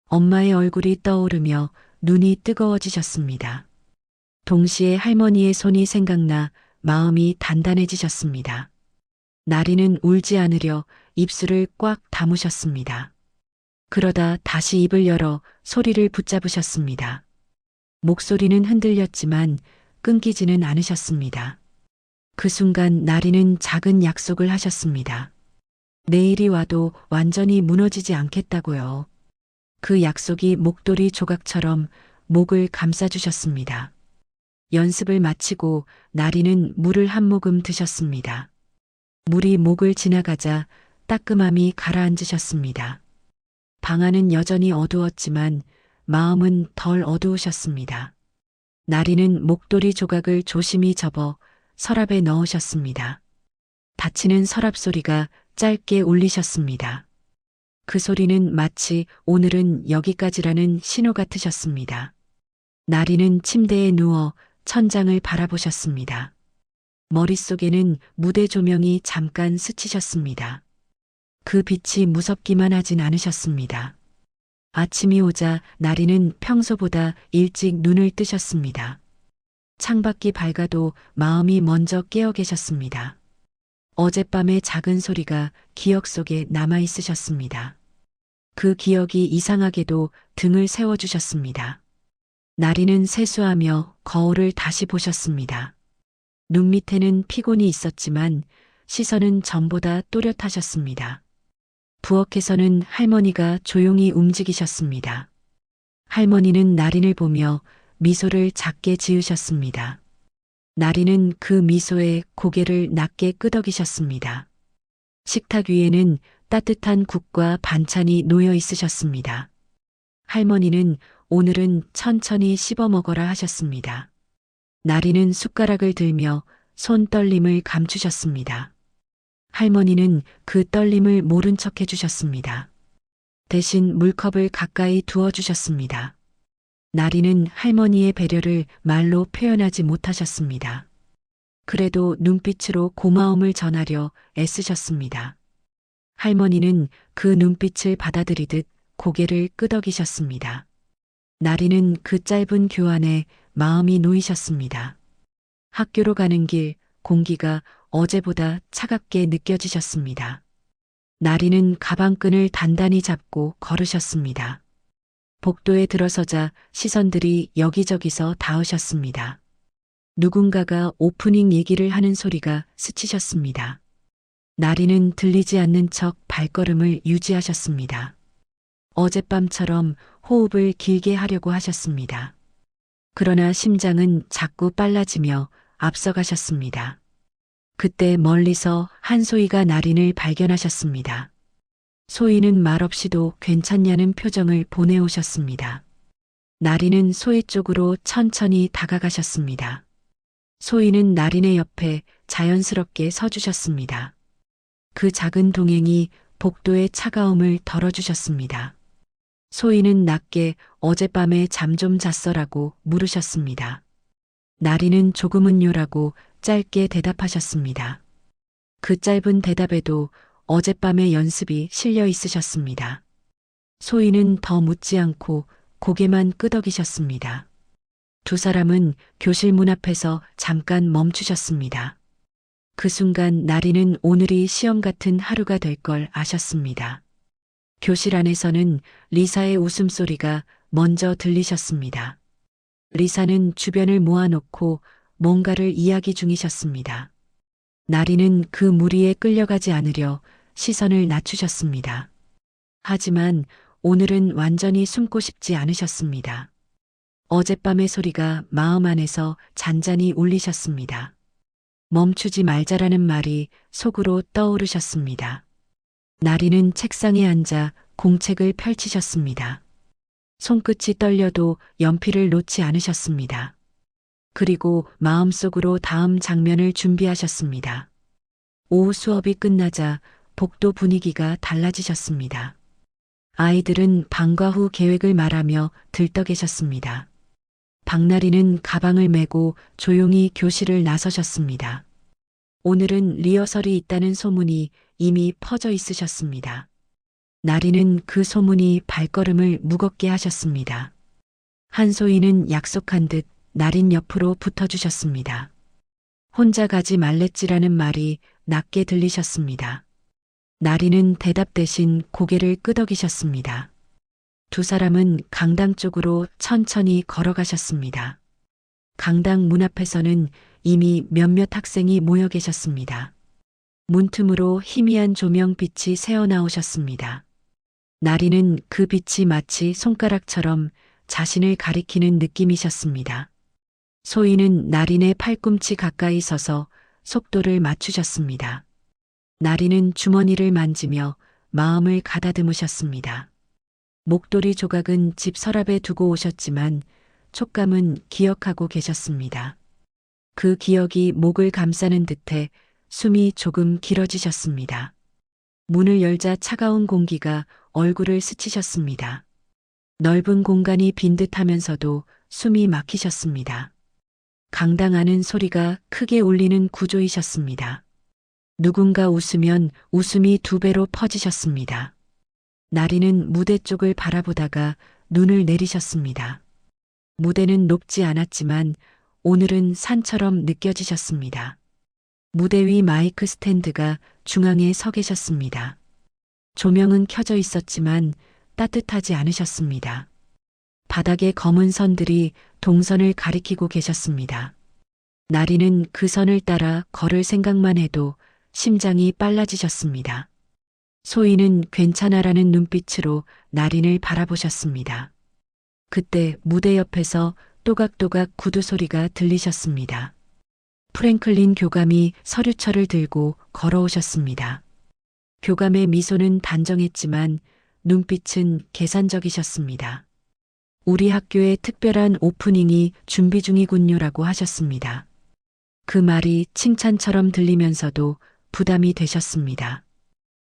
엄마의 얼굴이 떠오르며 눈이 뜨거워지셨습니다. 동시에 할머니의 손이 생각나 마음이 단단해지셨습니다. 나리는 울지 않으려 입술을 꽉 다무셨습니다. 그러다 다시 입을 열어 소리를 붙잡으셨습니다. 목소리는 흔들렸지만 끊기지는 않으셨습니다. 그 순간 나리는 작은 약속을 하셨습니다. 내일이 와도 완전히 무너지지 않겠다고요. 그 약속이 목도리 조각처럼 목을 감싸주셨습니다. 연습을 마치고 나리는 물을 한 모금 드셨습니다. 물이 목을 지나가자 따끔함이 가라앉으셨습니다. 방 안은 여전히 어두웠지만 마음은 덜 어두우셨습니다. 나리는 목도리 조각을 조심히 접어 서랍에 넣으셨습니다. 닫히는 서랍 소리가 짧게 울리셨습니다. 그 소리는 마치 오늘은 여기까지라는 신호 같으셨습니다. 나리는 침대에 누워 천장을 바라보셨습니다. 머릿속에는 무대 조명이 잠깐 스치셨습니다. 그 빛이 무섭기만 하진 않으셨습니다. 아침이 오자 나리는 평소보다 일찍 눈을 뜨셨습니다. 창밖이 밝아도 마음이 먼저 깨어 계셨습니다. 어젯밤의 작은 소리가 기억 속에 남아 있으셨습니다. 그 기억이 이상하게도 등을 세워주셨습니다. 나리는 세수하며 거울을 다시 보셨습니다. 눈 밑에는 피곤이 있었지만 시선은 전보다 또렷하셨습니다. 부엌에서는 할머니가 조용히 움직이셨습니다. 할머니는 나린을 보며 미소를 작게 지으셨습니다. 나린은 그 미소에 고개를 낮게 끄덕이셨습니다. 식탁 위에는 따뜻한 국과 반찬이 놓여 있으셨습니다. 할머니는 오늘은 천천히 씹어 먹어라 하셨습니다. 나리는 숟가락을 들며 손 떨림을 감추셨습니다. 할머니는 그 떨림을 모른 척 해주셨습니다. 대신 물컵을 가까이 두어주셨습니다. 나리는 할머니의 배려를 말로 표현하지 못하셨습니다. 그래도 눈빛으로 고마움을 전하려 애쓰셨습니다. 할머니는 그 눈빛을 받아들이듯 고개를 끄덕이셨습니다. 나리는 그 짧은 교환에 마음이 놓이셨습니다. 학교로 가는 길 공기가 어제보다 차갑게 느껴지셨습니다. 나리는 가방끈을 단단히 잡고 걸으셨습니다. 복도에 들어서자 시선들이 여기저기서 닿으셨습니다. 누군가가 오프닝 얘기를 하는 소리가 스치셨습니다. 나리는 들리지 않는 척 발걸음을 유지하셨습니다. 어젯밤처럼 호흡을 길게 하려고 하셨습니다. 그러나 심장은 자꾸 빨라지며 앞서가셨습니다. 그때 멀리서 한 소희가 나린을 발견하셨습니다. 소희는 말없이도 괜찮냐는 표정을 보내오셨습니다. 나린은 소희 쪽으로 천천히 다가가셨습니다. 소희는 나린의 옆에 자연스럽게 서주셨습니다. 그 작은 동행이 복도의 차가움을 덜어주셨습니다. 소희는 낮게 어젯밤에 잠 좀 잤어라고 물으셨습니다. 나리는 조금은요라고 짧게 대답하셨습니다. 그 짧은 대답에도 어젯밤의 연습이 실려 있으셨습니다. 소희는 더 묻지 않고 고개만 끄덕이셨습니다. 두 사람은 교실 문 앞에서 잠깐 멈추셨습니다. 그 순간 나리는 오늘이 시험 같은 하루가 될 걸 아셨습니다. 교실 안에서는 리사의 웃음소리가 먼저 들리셨습니다. 리사는 주변을 모아놓고 뭔가를 이야기 중이셨습니다. 나리는 그 무리에 끌려가지 않으려 시선을 낮추셨습니다. 하지만 오늘은 완전히 숨고 싶지 않으셨습니다. 어젯밤의 소리가 마음 안에서 잔잔히 울리셨습니다. 멈추지 말자라는 말이 속으로 떠오르셨습니다. 나리는 책상에 앉아 공책을 펼치셨습니다. 손끝이 떨려도 연필을 놓지 않으셨습니다. 그리고 마음속으로 다음 장면을 준비하셨습니다. 오후 수업이 끝나자 복도 분위기가 달라지셨습니다. 아이들은 방과 후 계획을 말하며 들떠 계셨습니다. 박나리는 가방을 메고 조용히 교실을 나서셨습니다. 오늘은 리허설이 있다는 소문이 이미 퍼져 있으셨습니다. 나리는 그 소문이 발걸음을 무겁게 하셨습니다. 한소희는 약속한 듯 나린 옆으로 붙어주셨습니다. 혼자 가지 말랬지라는 말이 낮게 들리셨습니다. 나리는 대답 대신 고개를 끄덕이셨습니다. 두 사람은 강당 쪽으로 천천히 걸어가셨습니다. 강당 문 앞에서는 이미 몇몇 학생이 모여 계셨습니다. 문틈으로 희미한 조명빛이 새어나오셨습니다. 나리는 그 빛이 마치 손가락처럼 자신을 가리키는 느낌이셨습니다. 소희는 나린의 팔꿈치 가까이 서서 속도를 맞추셨습니다. 나리는 주머니를 만지며 마음을 가다듬으셨습니다. 목도리 조각은 집 서랍에 두고 오셨지만 촉감은 기억하고 계셨습니다. 그 기억이 목을 감싸는 듯해 숨이 조금 길어지셨습니다. 문을 열자 차가운 공기가 얼굴을 스치셨습니다. 넓은 공간이 빈 듯하면서도 숨이 막히셨습니다. 강당 안은 소리가 크게 울리는 구조이셨습니다. 누군가 웃으면 웃음이 두 배로 퍼지셨습니다. 나리는 무대 쪽을 바라보다가 눈을 내리셨습니다. 무대는 높지 않았지만 오늘은 산처럼 느껴지셨습니다. 무대 위 마이크 스탠드가 중앙에 서 계셨습니다. 조명은 켜져 있었지만 따뜻하지 않으셨습니다. 바닥에 검은 선들이 동선을 가리키고 계셨습니다. 나리는 그 선을 따라 걸을 생각만 해도 심장이 빨라지셨습니다. 소희는 괜찮아라는 눈빛으로 나린을 바라보셨습니다. 그때 무대 옆에서 또각또각 구두 소리가 들리셨습니다. 프랭클린 교감이 서류철을 들고 걸어오셨습니다. 교감의 미소는 단정했지만 눈빛은 계산적이셨습니다. 우리 학교에 특별한 오프닝이 준비 중이군요라고 하셨습니다. 그 말이 칭찬처럼 들리면서도 부담이 되셨습니다.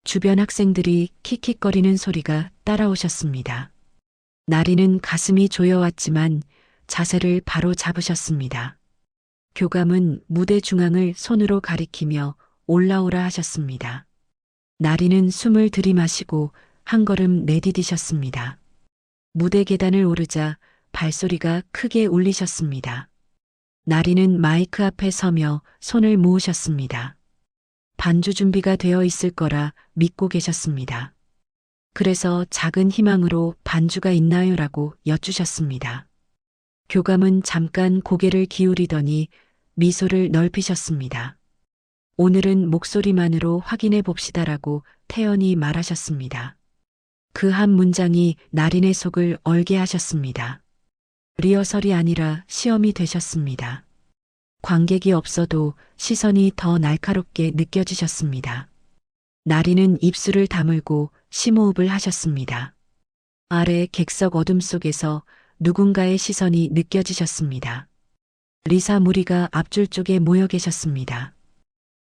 주변 학생들이 킥킥거리는 소리가 따라오셨습니다. 나리는 가슴이 조여왔지만 자세를 바로 잡으셨습니다. 교감은 무대 중앙을 손으로 가리키며 올라오라 하셨습니다. 나리는 숨을 들이마시고 한 걸음 내디디셨습니다. 무대 계단을 오르자 발소리가 크게 울리셨습니다. 나리는 마이크 앞에 서며 손을 모으셨습니다. 반주 준비가 되어 있을 거라 믿고 계셨습니다. 그래서 작은 희망으로 반주가 있나요라고 여쭈셨습니다. 교감은 잠깐 고개를 기울이더니 미소를 넓히셨습니다. 오늘은 목소리만으로 확인해 봅시다라고 태연히 말하셨습니다. 그 한 문장이 나린의 속을 얼게 하셨습니다. 리허설이 아니라 시험이 되셨습니다. 관객이 없어도 시선이 더 날카롭게 느껴지셨습니다. 나리는 입술을 다물고 심호흡을 하셨습니다. 아래 객석 어둠 속에서 누군가의 시선이 느껴지셨습니다. 리사 무리가 앞줄 쪽에 모여 계셨습니다.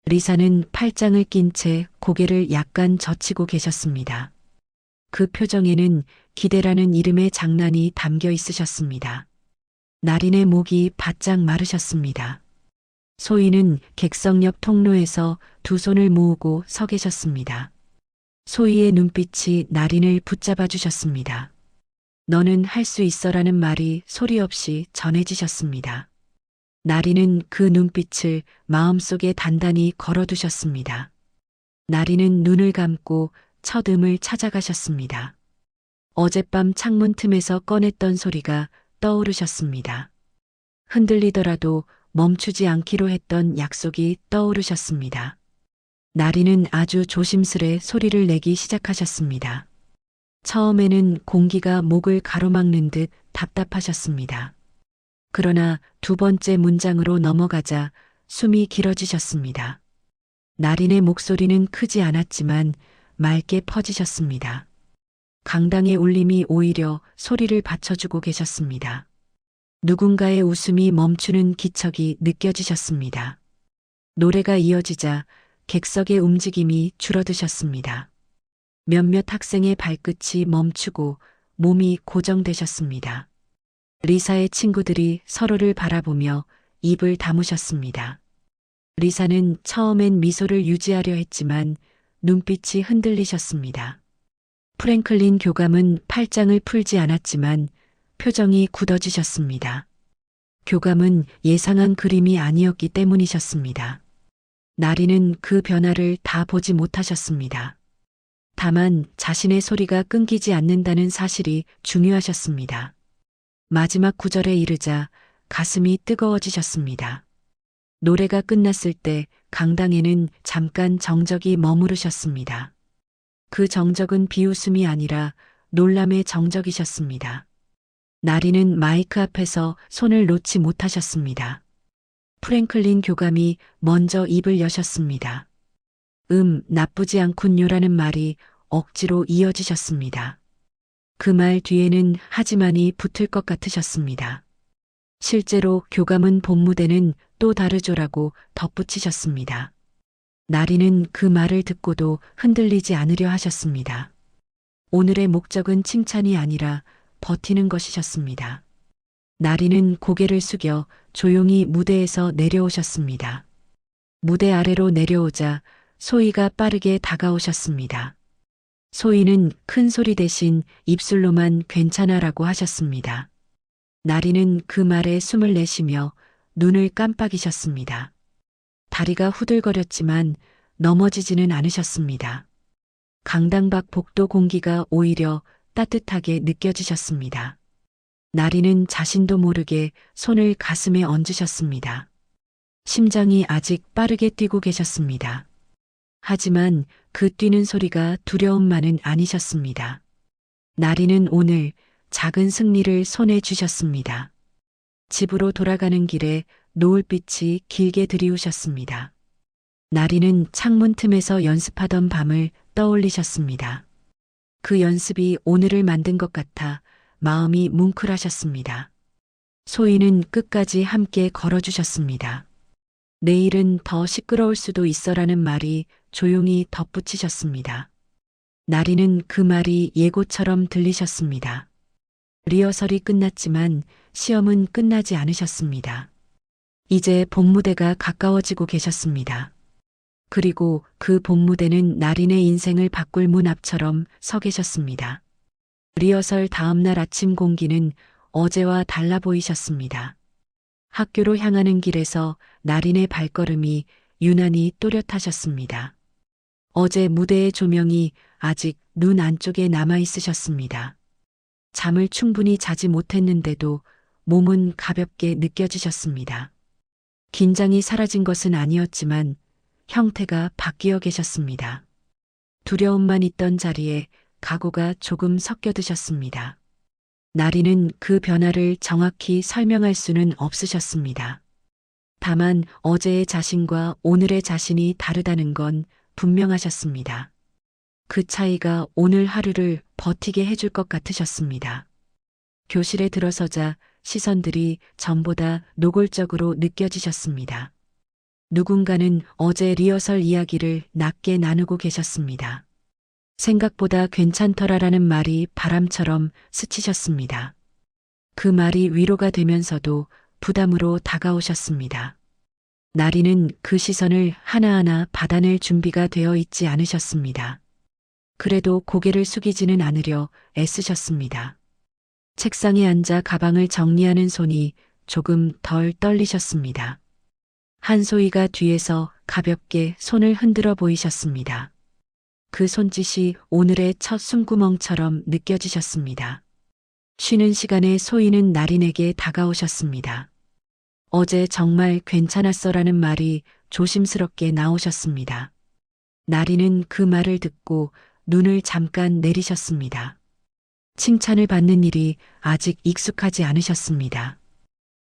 리사는 팔짱을 낀 채 고개를 약간 젖히고 계셨습니다. 그 표정에는 기대라는 이름의 장난이 담겨 있으셨습니다. 나린의 목이 바짝 마르셨습니다. 소희는 객석 옆 통로에서 두 손을 모으고 서 계셨습니다. 소희의 눈빛이 나린을 붙잡아 주셨습니다. 너는 할 수 있어라는 말이 소리 없이 전해지셨습니다. 나린은 그 눈빛을 마음속에 단단히 걸어두셨습니다. 나린은 눈을 감고 첫 음을 찾아가셨습니다. 어젯밤 창문 틈에서 꺼냈던 소리가 떠오르셨습니다. 흔들리더라도 멈추지 않기로 했던 약속이 떠오르셨습니다. 나리는 아주 조심스레 소리를 내기 시작하셨습니다. 처음에는 공기가 목을 가로막는 듯 답답하셨습니다. 그러나 두 번째 문장으로 넘어가자 숨이 길어지셨습니다. 나린의 목소리는 크지 않았지만 맑게 퍼지셨습니다. 강당의 울림이 오히려 소리를 받쳐주고 계셨습니다. 누군가의 웃음이 멈추는 기척이 느껴지셨습니다. 노래가 이어지자 객석의 움직임이 줄어드셨습니다. 몇몇 학생의 발끝이 멈추고 몸이 고정되셨습니다. 리사의 친구들이 서로를 바라보며 입을 다무셨습니다. 리사는 처음엔 미소를 유지하려 했지만 눈빛이 흔들리셨습니다. 프랭클린 교감은 팔짱을 풀지 않았지만 표정이 굳어지셨습니다. 교감은 예상한 그림이 아니었기 때문이셨습니다. 나리는 그 변화를 다 보지 못하셨습니다. 다만 자신의 소리가 끊기지 않는다는 사실이 중요하셨습니다. 마지막 구절에 이르자 가슴이 뜨거워지셨습니다. 노래가 끝났을 때 강당에는 잠깐 정적이 머무르셨습니다. 그 정적은 비웃음이 아니라 놀람의 정적이셨습니다. 나리는 마이크 앞에서 손을 놓지 못하셨습니다. 프랭클린 교감이 먼저 입을 여셨습니다. 나쁘지 않군요라는 말이 억지로 이어지셨습니다. 그 말 뒤에는 하지만이 붙을 것 같으셨습니다. 실제로 교감은 본 무대는 또 다르죠라고 덧붙이셨습니다. 나리는 그 말을 듣고도 흔들리지 않으려 하셨습니다. 오늘의 목적은 칭찬이 아니라 버티는 것이셨습니다. 나리는 고개를 숙여 조용히 무대에서 내려오셨습니다. 무대 아래로 내려오자 소희가 빠르게 다가오셨습니다. 소희는 큰 소리 대신 입술로만 괜찮아라고 하셨습니다. 나리는 그 말에 숨을 내쉬며 눈을 깜빡이셨습니다. 다리가 후들거렸지만 넘어지지는 않으셨습니다. 강당 밖 복도 공기가 오히려 따뜻하게 느껴지셨습니다. 나리는 자신도 모르게 손을 가슴에 얹으셨습니다. 심장이 아직 빠르게 뛰고 계셨습니다. 하지만 그 뛰는 소리가 두려움만은 아니셨습니다. 나리는 오늘 작은 승리를 손에 쥐셨습니다. 집으로 돌아가는 길에 노을빛이 길게 들이우셨습니다. 나리는 창문 틈에서 연습하던 밤을 떠올리셨습니다. 그 연습이 오늘을 만든 것 같아 마음이 뭉클하셨습니다. 소희는 끝까지 함께 걸어주셨습니다. 내일은 더 시끄러울 수도 있어라는 말이 조용히 덧붙이셨습니다. 나리는 그 말이 예고처럼 들리셨습니다. 리허설이 끝났지만 시험은 끝나지 않으셨습니다. 이제 본무대가 가까워지고 계셨습니다. 그리고 그 본무대는 나린의 인생을 바꿀 문 앞처럼 서 계셨습니다. 리허설 다음 날 아침 공기는 어제와 달라 보이셨습니다. 학교로 향하는 길에서 나린의 발걸음이 유난히 또렷하셨습니다. 어제 무대의 조명이 아직 눈 안쪽에 남아 있으셨습니다. 잠을 충분히 자지 못했는데도 몸은 가볍게 느껴지셨습니다. 긴장이 사라진 것은 아니었지만 형태가 바뀌어 계셨습니다. 두려움만 있던 자리에 각오가 조금 섞여 드셨습니다. 나리는 그 변화를 정확히 설명할 수는 없으셨습니다. 다만 어제의 자신과 오늘의 자신이 다르다는 건 분명하셨습니다. 그 차이가 오늘 하루를 버티게 해줄 것 같으셨습니다. 교실에 들어서자 시선들이 전보다 노골적으로 느껴지셨습니다. 누군가는 어제 리허설 이야기를 낮게 나누고 계셨습니다. 생각보다 괜찮더라라는 말이 바람처럼 스치셨습니다. 그 말이 위로가 되면서도 부담으로 다가오셨습니다. 나리는 그 시선을 하나하나 받아낼 준비가 되어 있지 않으셨습니다. 그래도 고개를 숙이지는 않으려 애쓰셨습니다. 책상에 앉아 가방을 정리하는 손이 조금 덜 떨리셨습니다. 한소희가 뒤에서 가볍게 손을 흔들어 보이셨습니다. 그 손짓이 오늘의 첫 숨구멍처럼 느껴지셨습니다. 쉬는 시간에 소희는 나린에게 다가오셨습니다. 어제 정말 괜찮았어라는 말이 조심스럽게 나오셨습니다. 나린은 그 말을 듣고 눈을 잠깐 내리셨습니다. 칭찬을 받는 일이 아직 익숙하지 않으셨습니다.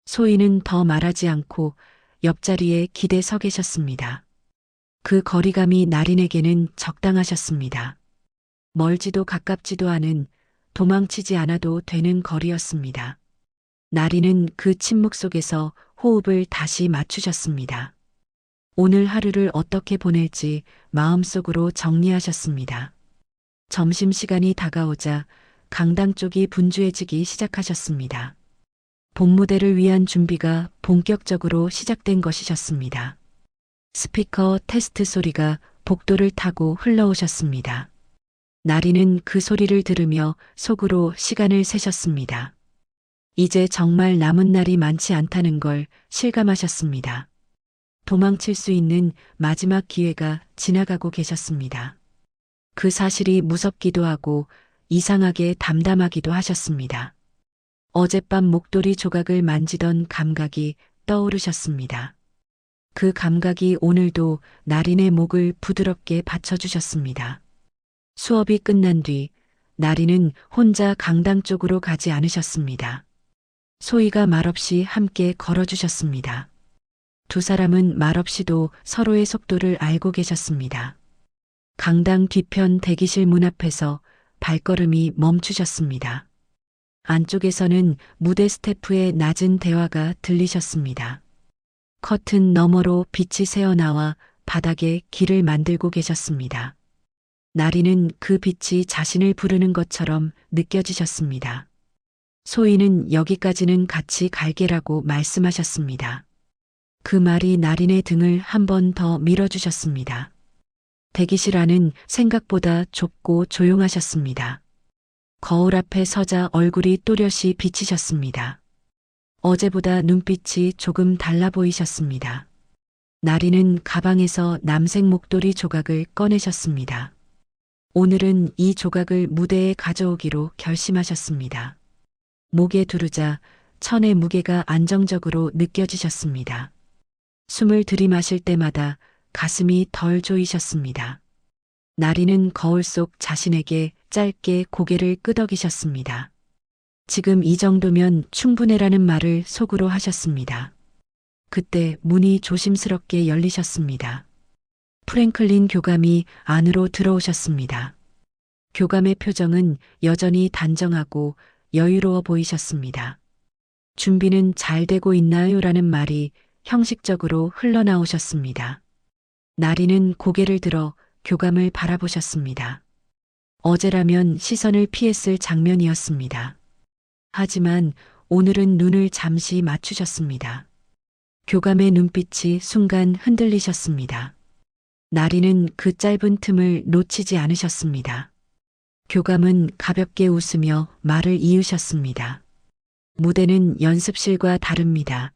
소희는 더 말하지 않고 옆자리에 기대 서 계셨습니다. 그 거리감이 나린에게는 적당하셨습니다. 멀지도 가깝지도 않은, 도망치지 않아도 되는 거리였습니다. 나린은 그 침묵 속에서 호흡을 다시 맞추셨습니다. 오늘 하루를 어떻게 보낼지 마음속으로 정리하셨습니다. 점심시간이 다가오자 강당 쪽이 분주해지기 시작하셨습니다. 본무대를 위한 준비가 본격적으로 시작된 것이셨습니다. 스피커 테스트 소리가 복도를 타고 흘러오셨습니다. 나리는 그 소리를 들으며 속으로 시간을 세셨습니다. 이제 정말 남은 날이 많지 않다는 걸 실감하셨습니다. 도망칠 수 있는 마지막 기회가 지나가고 계셨습니다. 그 사실이 무섭기도 하고 이상하게 담담하기도 하셨습니다. 어젯밤 목도리 조각을 만지던 감각이 떠오르셨습니다. 그 감각이 오늘도 나린의 목을 부드럽게 받쳐주셨습니다. 수업이 끝난 뒤 나린은 혼자 강당 쪽으로 가지 않으셨습니다. 소희가 말없이 함께 걸어주셨습니다. 두 사람은 말없이도 서로의 속도를 알고 계셨습니다. 강당 뒤편 대기실 문 앞에서 발걸음이 멈추셨습니다. 안쪽에서는 무대 스태프의 낮은 대화가 들리셨습니다. 커튼 너머로 빛이 새어나와 바닥에 길을 만들고 계셨습니다. 나리는 그 빛이 자신을 부르는 것처럼 느껴지셨습니다. 소희는 여기까지는 같이 갈게라고 말씀하셨습니다. 그 말이 나린의 등을 한 번 더 밀어주셨습니다. 대기실 안은 생각보다 좁고 조용하셨습니다. 거울 앞에 서자 얼굴이 또렷이 비치셨습니다. 어제보다 눈빛이 조금 달라 보이셨습니다. 나리는 가방에서 남색 목도리 조각을 꺼내셨습니다. 오늘은 이 조각을 무대에 가져오기로 결심하셨습니다. 목에 두르자 천의 무게가 안정적으로 느껴지셨습니다. 숨을 들이마실 때마다 가슴이 덜 조이셨습니다. 나리는 거울 속 자신에게 짧게 고개를 끄덕이셨습니다. 지금 이 정도면 충분해라는 말을 속으로 하셨습니다. 그때 문이 조심스럽게 열리셨습니다. 프랭클린 교감이 안으로 들어오셨습니다. 교감의 표정은 여전히 단정하고 여유로워 보이셨습니다. 준비는 잘 되고 있나요? 라는 말이 형식적으로 흘러나오셨습니다. 나리는 고개를 들어 교감을 바라보셨습니다. 어제라면 시선을 피했을 장면이었습니다. 하지만 오늘은 눈을 잠시 맞추셨습니다. 교감의 눈빛이 순간 흔들리셨습니다. 나리는 그 짧은 틈을 놓치지 않으셨습니다. 교감은 가볍게 웃으며 말을 이으셨습니다. 무대는 연습실과 다릅니다.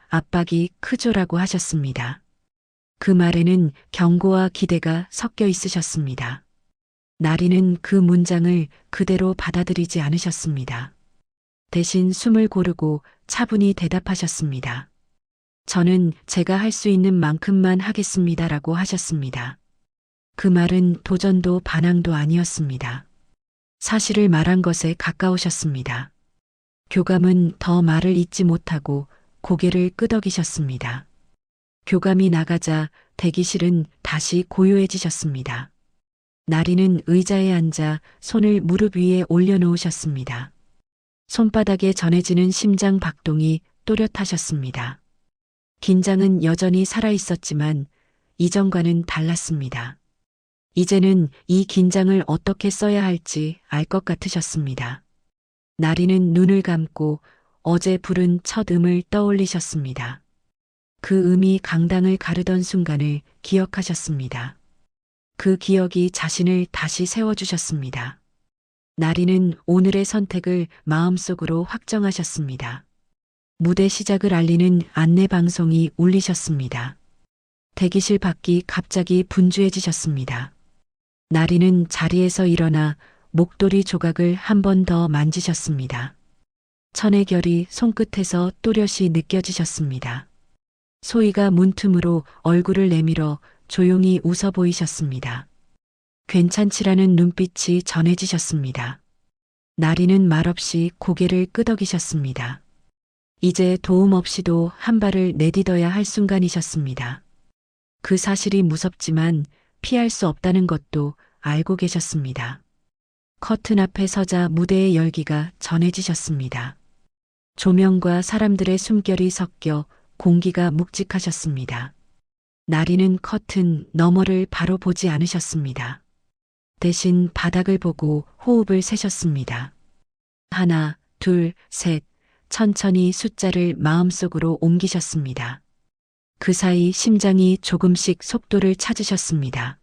압박이 크죠라고 하셨습니다. 그 말에는 경고와 기대가 섞여 있으셨습니다. 나리는 그 문장을 그대로 받아들이지 않으셨습니다. 대신 숨을 고르고 차분히 대답하셨습니다. 저는 제가 할 수 있는 만큼만 하겠습니다라고 하셨습니다. 그 말은 도전도 반항도 아니었습니다. 사실을 말한 것에 가까우셨습니다. 교감은 더 말을 잇지 못하고 고개를 끄덕이셨습니다. 교감이 나가자 대기실은 다시 고요해지셨습니다. 나리는 의자에 앉아 손을 무릎 위에 올려놓으셨습니다. 손바닥에 전해지는 심장 박동이 또렷하셨습니다. 긴장은 여전히 살아있었지만 이전과는 달랐습니다. 이제는 이 긴장을 어떻게 써야 할지 알 것 같으셨습니다. 나리는 눈을 감고 어제 부른 첫 음을 떠올리셨습니다. 그 음이 강당을 가르던 순간을 기억하셨습니다. 그 기억이 자신을 다시 세워주셨습니다. 나리는 오늘의 선택을 마음속으로 확정하셨습니다. 무대 시작을 알리는 안내 방송이 울리셨습니다. 대기실 밖이 갑자기 분주해지셨습니다. 나리는 자리에서 일어나 목도리 조각을 한 번 더 만지셨습니다. 천의 결이 손끝에서 또렷이 느껴지셨습니다. 소희가 문틈으로 얼굴을 내밀어 조용히 웃어 보이셨습니다. 괜찮지라는 눈빛이 전해지셨습니다. 나리는 말없이 고개를 끄덕이셨습니다. 이제 도움 없이도 한 발을 내딛어야 할 순간이셨습니다. 그 사실이 무섭지만 피할 수 없다는 것도 알고 계셨습니다. 커튼 앞에 서자 무대의 열기가 전해지셨습니다. 조명과 사람들의 숨결이 섞여 공기가 묵직하셨습니다. 나리는 커튼 너머를 바로 보지 않으셨습니다. 대신 바닥을 보고 호흡을 세셨습니다. 하나, 둘, 셋, 천천히 숫자를 마음속으로 옮기셨습니다. 그 사이 심장이 조금씩 속도를 찾으셨습니다.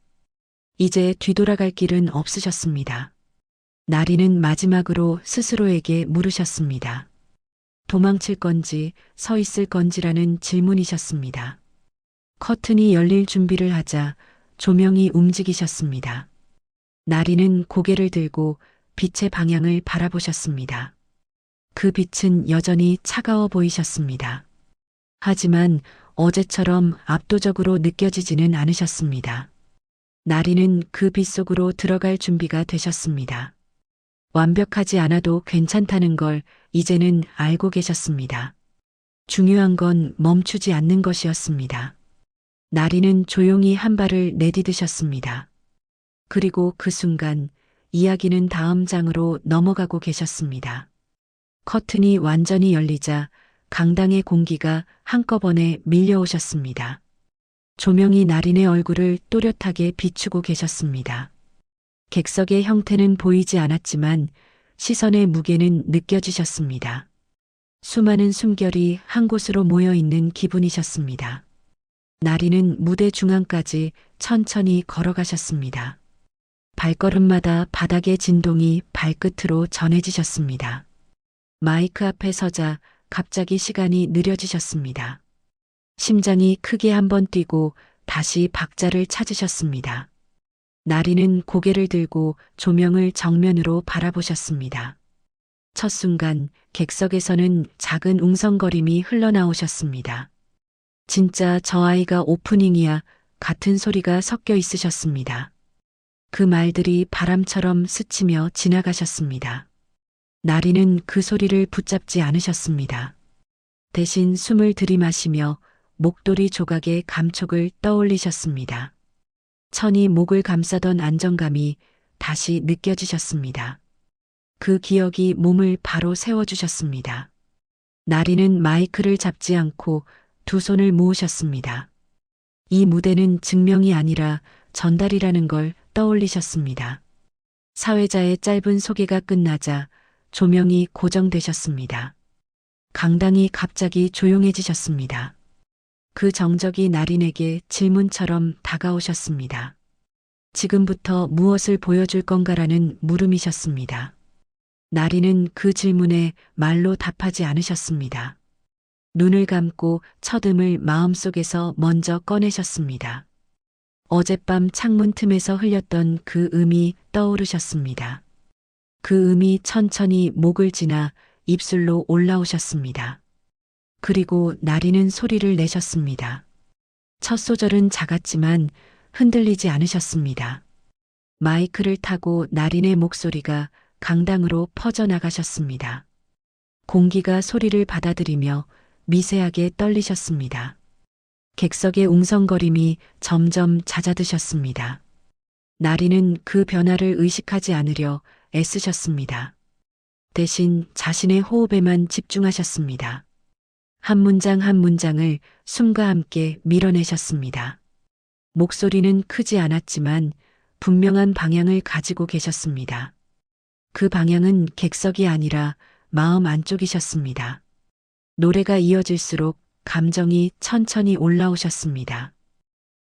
이제 뒤돌아갈 길은 없으셨습니다. 나리는 마지막으로 스스로에게 물으셨습니다. 도망칠 건지 서 있을 건지라는 질문이셨습니다. 커튼이 열릴 준비를 하자 조명이 움직이셨습니다. 나리는 고개를 들고 빛의 방향을 바라보셨습니다. 그 빛은 여전히 차가워 보이셨습니다. 하지만 어제처럼 압도적으로 느껴지지는 않으셨습니다. 나리는 그 빛 속으로 들어갈 준비가 되셨습니다. 완벽하지 않아도 괜찮다는 걸 이제는 알고 계셨습니다. 중요한 건 멈추지 않는 것이었습니다. 나리는 조용히 한 발을 내디드셨습니다. 그리고 그 순간 이야기는 다음 장으로 넘어가고 계셨습니다. 커튼이 완전히 열리자 강당의 공기가 한꺼번에 밀려오셨습니다. 조명이 나린의 얼굴을 또렷하게 비추고 계셨습니다. 객석의 형태는 보이지 않았지만 시선의 무게는 느껴지셨습니다. 수많은 숨결이 한 곳으로 모여 있는 기분이셨습니다. 나리는 무대 중앙까지 천천히 걸어가셨습니다. 발걸음마다 바닥의 진동이 발끝으로 전해지셨습니다. 마이크 앞에 서자 갑자기 시간이 느려지셨습니다. 심장이 크게 한번 뛰고 다시 박자를 찾으셨습니다. 나리는 고개를 들고 조명을 정면으로 바라보셨습니다. 첫 순간 객석에서는 작은 웅성거림이 흘러나오셨습니다. 진짜 저 아이가 오프닝이야 같은 소리가 섞여 있으셨습니다. 그 말들이 바람처럼 스치며 지나가셨습니다. 나리는 그 소리를 붙잡지 않으셨습니다. 대신 숨을 들이마시며 목도리 조각의 감촉을 떠올리셨습니다. 천이 목을 감싸던 안정감이 다시 느껴지셨습니다. 그 기억이 몸을 바로 세워주셨습니다. 나리는 마이크를 잡지 않고 두 손을 모으셨습니다. 이 무대는 증명이 아니라 전달이라는 걸 떠올리셨습니다. 사회자의 짧은 소개가 끝나자 조명이 고정되셨습니다. 강당이 갑자기 조용해지셨습니다. 그 정적이 나린에게 질문처럼 다가오셨습니다. 지금부터 무엇을 보여줄 건가라는 물음이셨습니다. 나린은 그 질문에 말로 답하지 않으셨습니다. 눈을 감고 첫 음을 마음속에서 먼저 꺼내셨습니다. 어젯밤 창문 틈에서 흘렸던 그 음이 떠오르셨습니다. 그 음이 천천히 목을 지나 입술로 올라오셨습니다. 그리고 나리는 소리를 내셨습니다. 첫 소절은 작았지만 흔들리지 않으셨습니다. 마이크를 타고 나린의 목소리가 강당으로 퍼져나가셨습니다. 공기가 소리를 받아들이며 미세하게 떨리셨습니다. 객석의 웅성거림이 점점 잦아드셨습니다. 나리는 그 변화를 의식하지 않으려 애쓰셨습니다. 대신 자신의 호흡에만 집중하셨습니다. 한 문장 한 문장을 숨과 함께 밀어내셨습니다. 목소리는 크지 않았지만 분명한 방향을 가지고 계셨습니다. 그 방향은 객석이 아니라 마음 안쪽이셨습니다. 노래가 이어질수록 감정이 천천히 올라오셨습니다.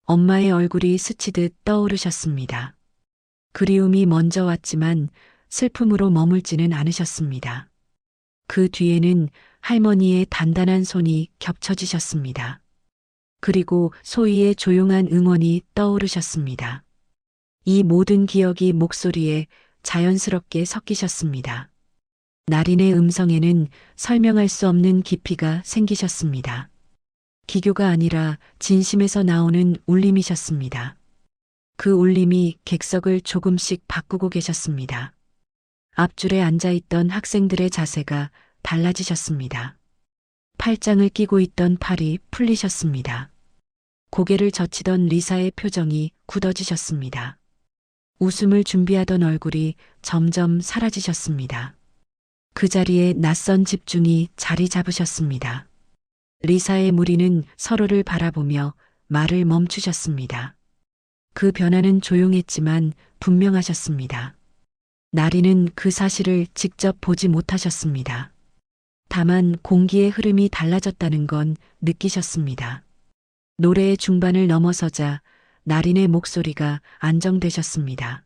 엄마의 얼굴이 스치듯 떠오르셨습니다. 그리움이 먼저 왔지만 슬픔으로 머물지는 않으셨습니다. 그 뒤에는 할머니의 단단한 손이 겹쳐지셨습니다. 그리고 소희의 조용한 응원이 떠오르셨습니다. 이 모든 기억이 목소리에 자연스럽게 섞이셨습니다. 나린의 음성에는 설명할 수 없는 깊이가 생기셨습니다. 기교가 아니라 진심에서 나오는 울림이셨습니다. 그 울림이 객석을 조금씩 바꾸고 계셨습니다. 앞줄에 앉아있던 학생들의 자세가 달라지셨습니다. 팔짱을 끼고 있던 팔이 풀리셨습니다. 고개를 젖히던 리사의 표정이 굳어지셨습니다. 웃음을 준비하던 얼굴이 점점 사라지셨습니다. 그 자리에 낯선 집중이 자리 잡으셨습니다. 리사의 무리는 서로를 바라보며 말을 멈추셨습니다. 그 변화는 조용했지만 분명하셨습니다. 나리는 그 사실을 직접 보지 못하셨습니다. 다만 공기의 흐름이 달라졌다는 건 느끼셨습니다. 노래의 중반을 넘어서자 나린의 목소리가 안정되셨습니다.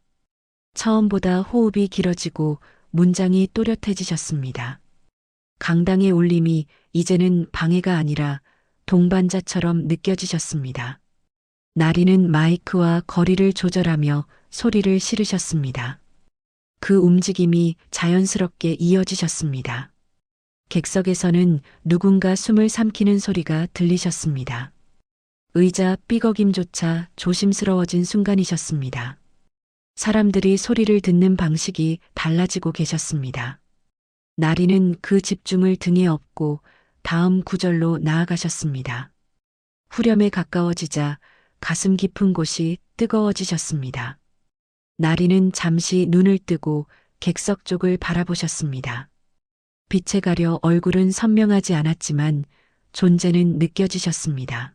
처음보다 호흡이 길어지고 문장이 또렷해지셨습니다. 강당의 울림이 이제는 방해가 아니라 동반자처럼 느껴지셨습니다. 나리는 마이크와 거리를 조절하며 소리를 실으셨습니다. 그 움직임이 자연스럽게 이어지셨습니다. 객석에서는 누군가 숨을 삼키는 소리가 들리셨습니다. 의자 삐걱임조차 조심스러워진 순간이셨습니다. 사람들이 소리를 듣는 방식이 달라지고 계셨습니다. 나리는 그 집중을 등에 업고 다음 구절로 나아가셨습니다. 후렴에 가까워지자 가슴 깊은 곳이 뜨거워지셨습니다. 나리는 잠시 눈을 뜨고 객석 쪽을 바라보셨습니다. 빛에 가려 얼굴은 선명하지 않았지만 존재는 느껴지셨습니다.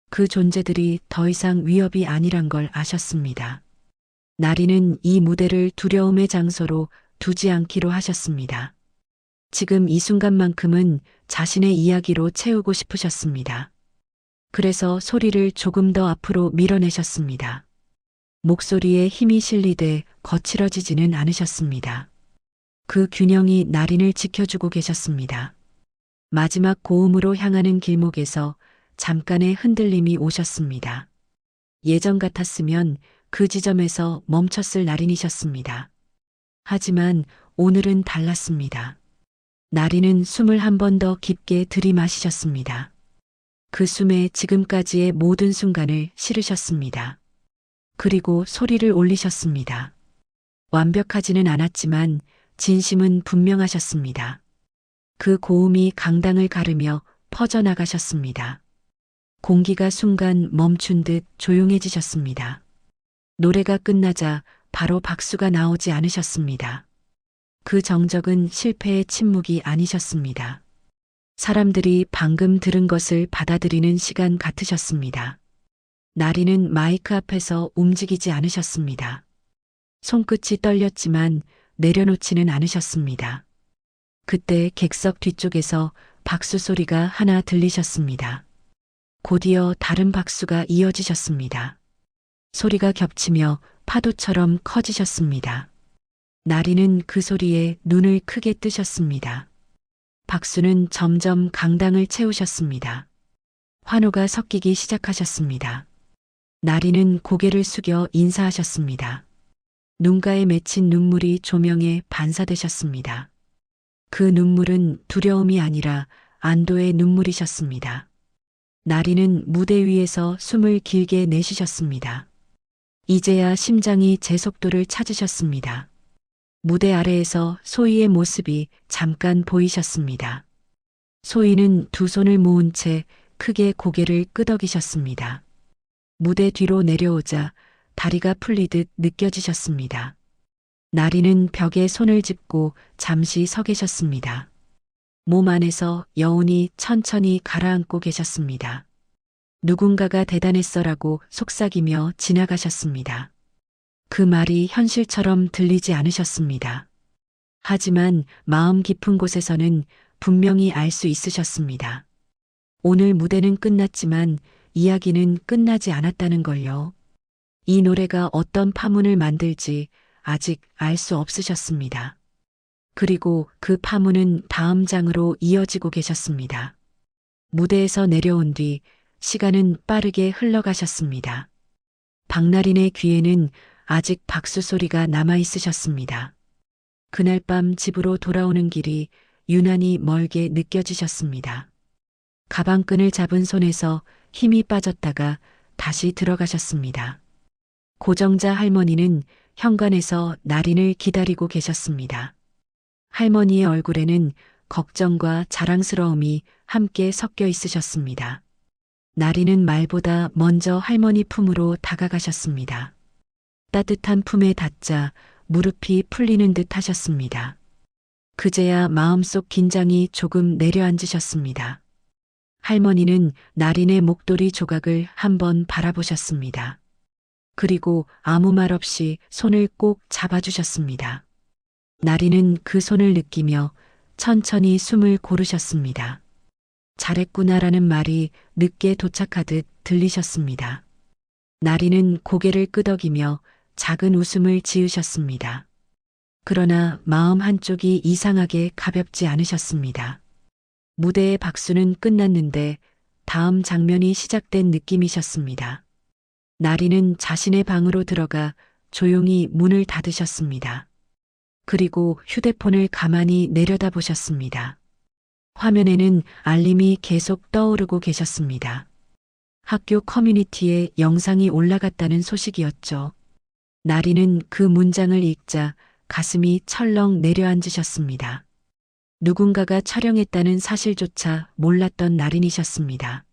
그 존재들이 더 이상 위협이 아니란 걸 아셨습니다. 나리는 이 무대를 두려움의 장소로 두지 않기로 하셨습니다. 지금 이 순간만큼은 자신의 이야기로 채우고 싶으셨습니다. 그래서 소리를 조금 더 앞으로 밀어내셨습니다. 목소리에 힘이 실리되 거칠어지지는 않으셨습니다. 그 균형이 나린을 지켜주고 계셨습니다. 마지막 고음으로 향하는 길목에서 잠깐의 흔들림이 오셨습니다. 예전 같았으면 그 지점에서 멈췄을 나린이셨습니다. 하지만 오늘은 달랐습니다. 나린은 숨을 한 번 더 깊게 들이마시셨습니다. 그 숨에 지금까지의 모든 순간을 실으셨습니다. 그리고 소리를 올리셨습니다. 완벽하지는 않았지만 진심은 분명하셨습니다. 그 고음이 강당을 가르며 퍼져나가셨습니다. 공기가 순간 멈춘 듯 조용해지셨습니다. 노래가 끝나자 바로 박수가 나오지 않으셨습니다. 그 정적은 실패의 침묵이 아니셨습니다. 사람들이 방금 들은 것을 받아들이는 시간 같으셨습니다. 나리는 마이크 앞에서 움직이지 않으셨습니다. 손끝이 떨렸지만 내려놓지는 않으셨습니다. 그때 객석 뒤쪽에서 박수 소리가 하나 들리셨습니다. 곧이어 다른 박수가 이어지셨습니다. 소리가 겹치며 파도처럼 커지셨습니다. 나리는 그 소리에 눈을 크게 뜨셨습니다. 박수는 점점 강당을 채우셨습니다. 환호가 섞이기 시작하셨습니다. 나리는 고개를 숙여 인사하셨습니다. 눈가에 맺힌 눈물이 조명에 반사되셨습니다. 그 눈물은 두려움이 아니라 안도의 눈물이셨습니다. 나리는 무대 위에서 숨을 길게 내쉬셨습니다. 이제야 심장이 제 속도를 찾으셨습니다. 무대 아래에서 소희의 모습이 잠깐 보이셨습니다. 소희는 두 손을 모은 채 크게 고개를 끄덕이셨습니다. 무대 뒤로 내려오자 다리가 풀리듯 느껴지셨습니다. 나리는 벽에 손을 짚고 잠시 서 계셨습니다. 몸 안에서 여운이 천천히 가라앉고 계셨습니다. 누군가가 대단했어라고 속삭이며 지나가셨습니다. 그 말이 현실처럼 들리지 않으셨습니다. 하지만 마음 깊은 곳에서는 분명히 알 수 있으셨습니다. 오늘 무대는 끝났지만 이야기는 끝나지 않았다는 걸요. 이 노래가 어떤 파문을 만들지 아직 알 수 없으셨습니다. 그리고 그 파문은 다음 장으로 이어지고 계셨습니다. 무대에서 내려온 뒤 시간은 빠르게 흘러가셨습니다. 박나린의 귀에는 아직 박수 소리가 남아 있으셨습니다. 그날 밤 집으로 돌아오는 길이 유난히 멀게 느껴지셨습니다. 가방끈을 잡은 손에서 힘이 빠졌다가 다시 들어가셨습니다. 고정자 할머니는 현관에서 나린을 기다리고 계셨습니다. 할머니의 얼굴에는 걱정과 자랑스러움이 함께 섞여 있으셨습니다. 나리는 말보다 먼저 할머니 품으로 다가가셨습니다. 따뜻한 품에 닿자 무릎이 풀리는 듯 하셨습니다. 그제야 마음속 긴장이 조금 내려앉으셨습니다. 할머니는 나린의 목도리 조각을 한번 바라보셨습니다. 그리고 아무 말 없이 손을 꼭 잡아주셨습니다. 나린은 그 손을 느끼며 천천히 숨을 고르셨습니다. 잘했구나라는 말이 늦게 도착하듯 들리셨습니다. 나린은 고개를 끄덕이며 작은 웃음을 지으셨습니다. 그러나 마음 한쪽이 이상하게 가볍지 않으셨습니다. 무대의 박수는 끝났는데 다음 장면이 시작된 느낌이셨습니다. 나린은 자신의 방으로 들어가 조용히 문을 닫으셨습니다. 그리고 휴대폰을 가만히 내려다보셨습니다. 화면에는 알림이 계속 떠오르고 계셨습니다. 학교 커뮤니티에 영상이 올라갔다는 소식이었죠. 나린은 그 문장을 읽자 가슴이 철렁 내려앉으셨습니다. 누군가가 촬영했다는 사실조차 몰랐던 나린이셨습니다.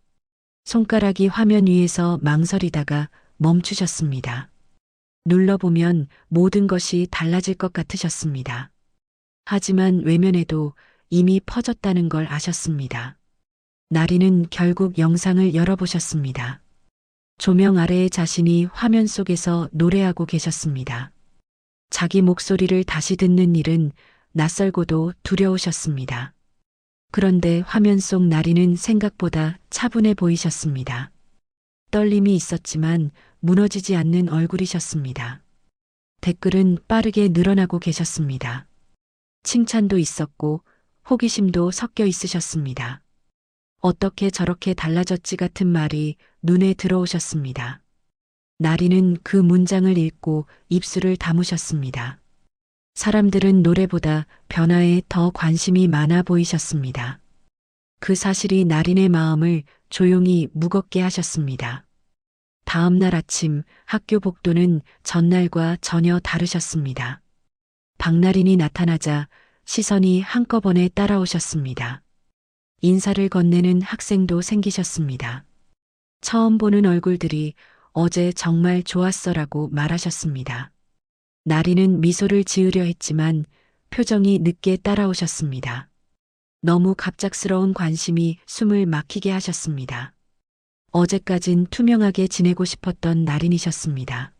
손가락이 화면 위에서 망설이다가 멈추셨습니다. 눌러보면 모든 것이 달라질 것 같으셨습니다. 하지만 외면에도 이미 퍼졌다는 걸 아셨습니다. 나린은 결국 영상을 열어보셨습니다. 조명 아래의 자신이 화면 속에서 노래하고 계셨습니다. 자기 목소리를 다시 듣는 일은 낯설고도 두려우셨습니다. 그런데 화면 속 나린은 생각보다 차분해 보이셨습니다. 떨림이 있었지만 무너지지 않는 얼굴이셨습니다. 댓글은 빠르게 늘어나고 계셨습니다. 칭찬도 있었고 호기심도 섞여 있으셨습니다. 어떻게 저렇게 달라졌지 같은 말이 눈에 들어오셨습니다. 나린은 그 문장을 읽고 입술을 다무셨습니다. 사람들은 노래보다 변화에 더 관심이 많아 보이셨습니다. 그 사실이 나린의 마음을 조용히 무겁게 하셨습니다. 다음 날 아침 학교 복도는 전날과 전혀 다르셨습니다. 박나린이 나타나자 시선이 한꺼번에 따라오셨습니다. 인사를 건네는 학생도 생기셨습니다. 처음 보는 얼굴들이 어제 정말 좋았어라고 말하셨습니다. 나린은 미소를 지으려 했지만 표정이 늦게 따라오셨습니다. 너무 갑작스러운 관심이 숨을 막히게 하셨습니다. 어제까진 투명하게 지내고 싶었던 나린이셨습니다.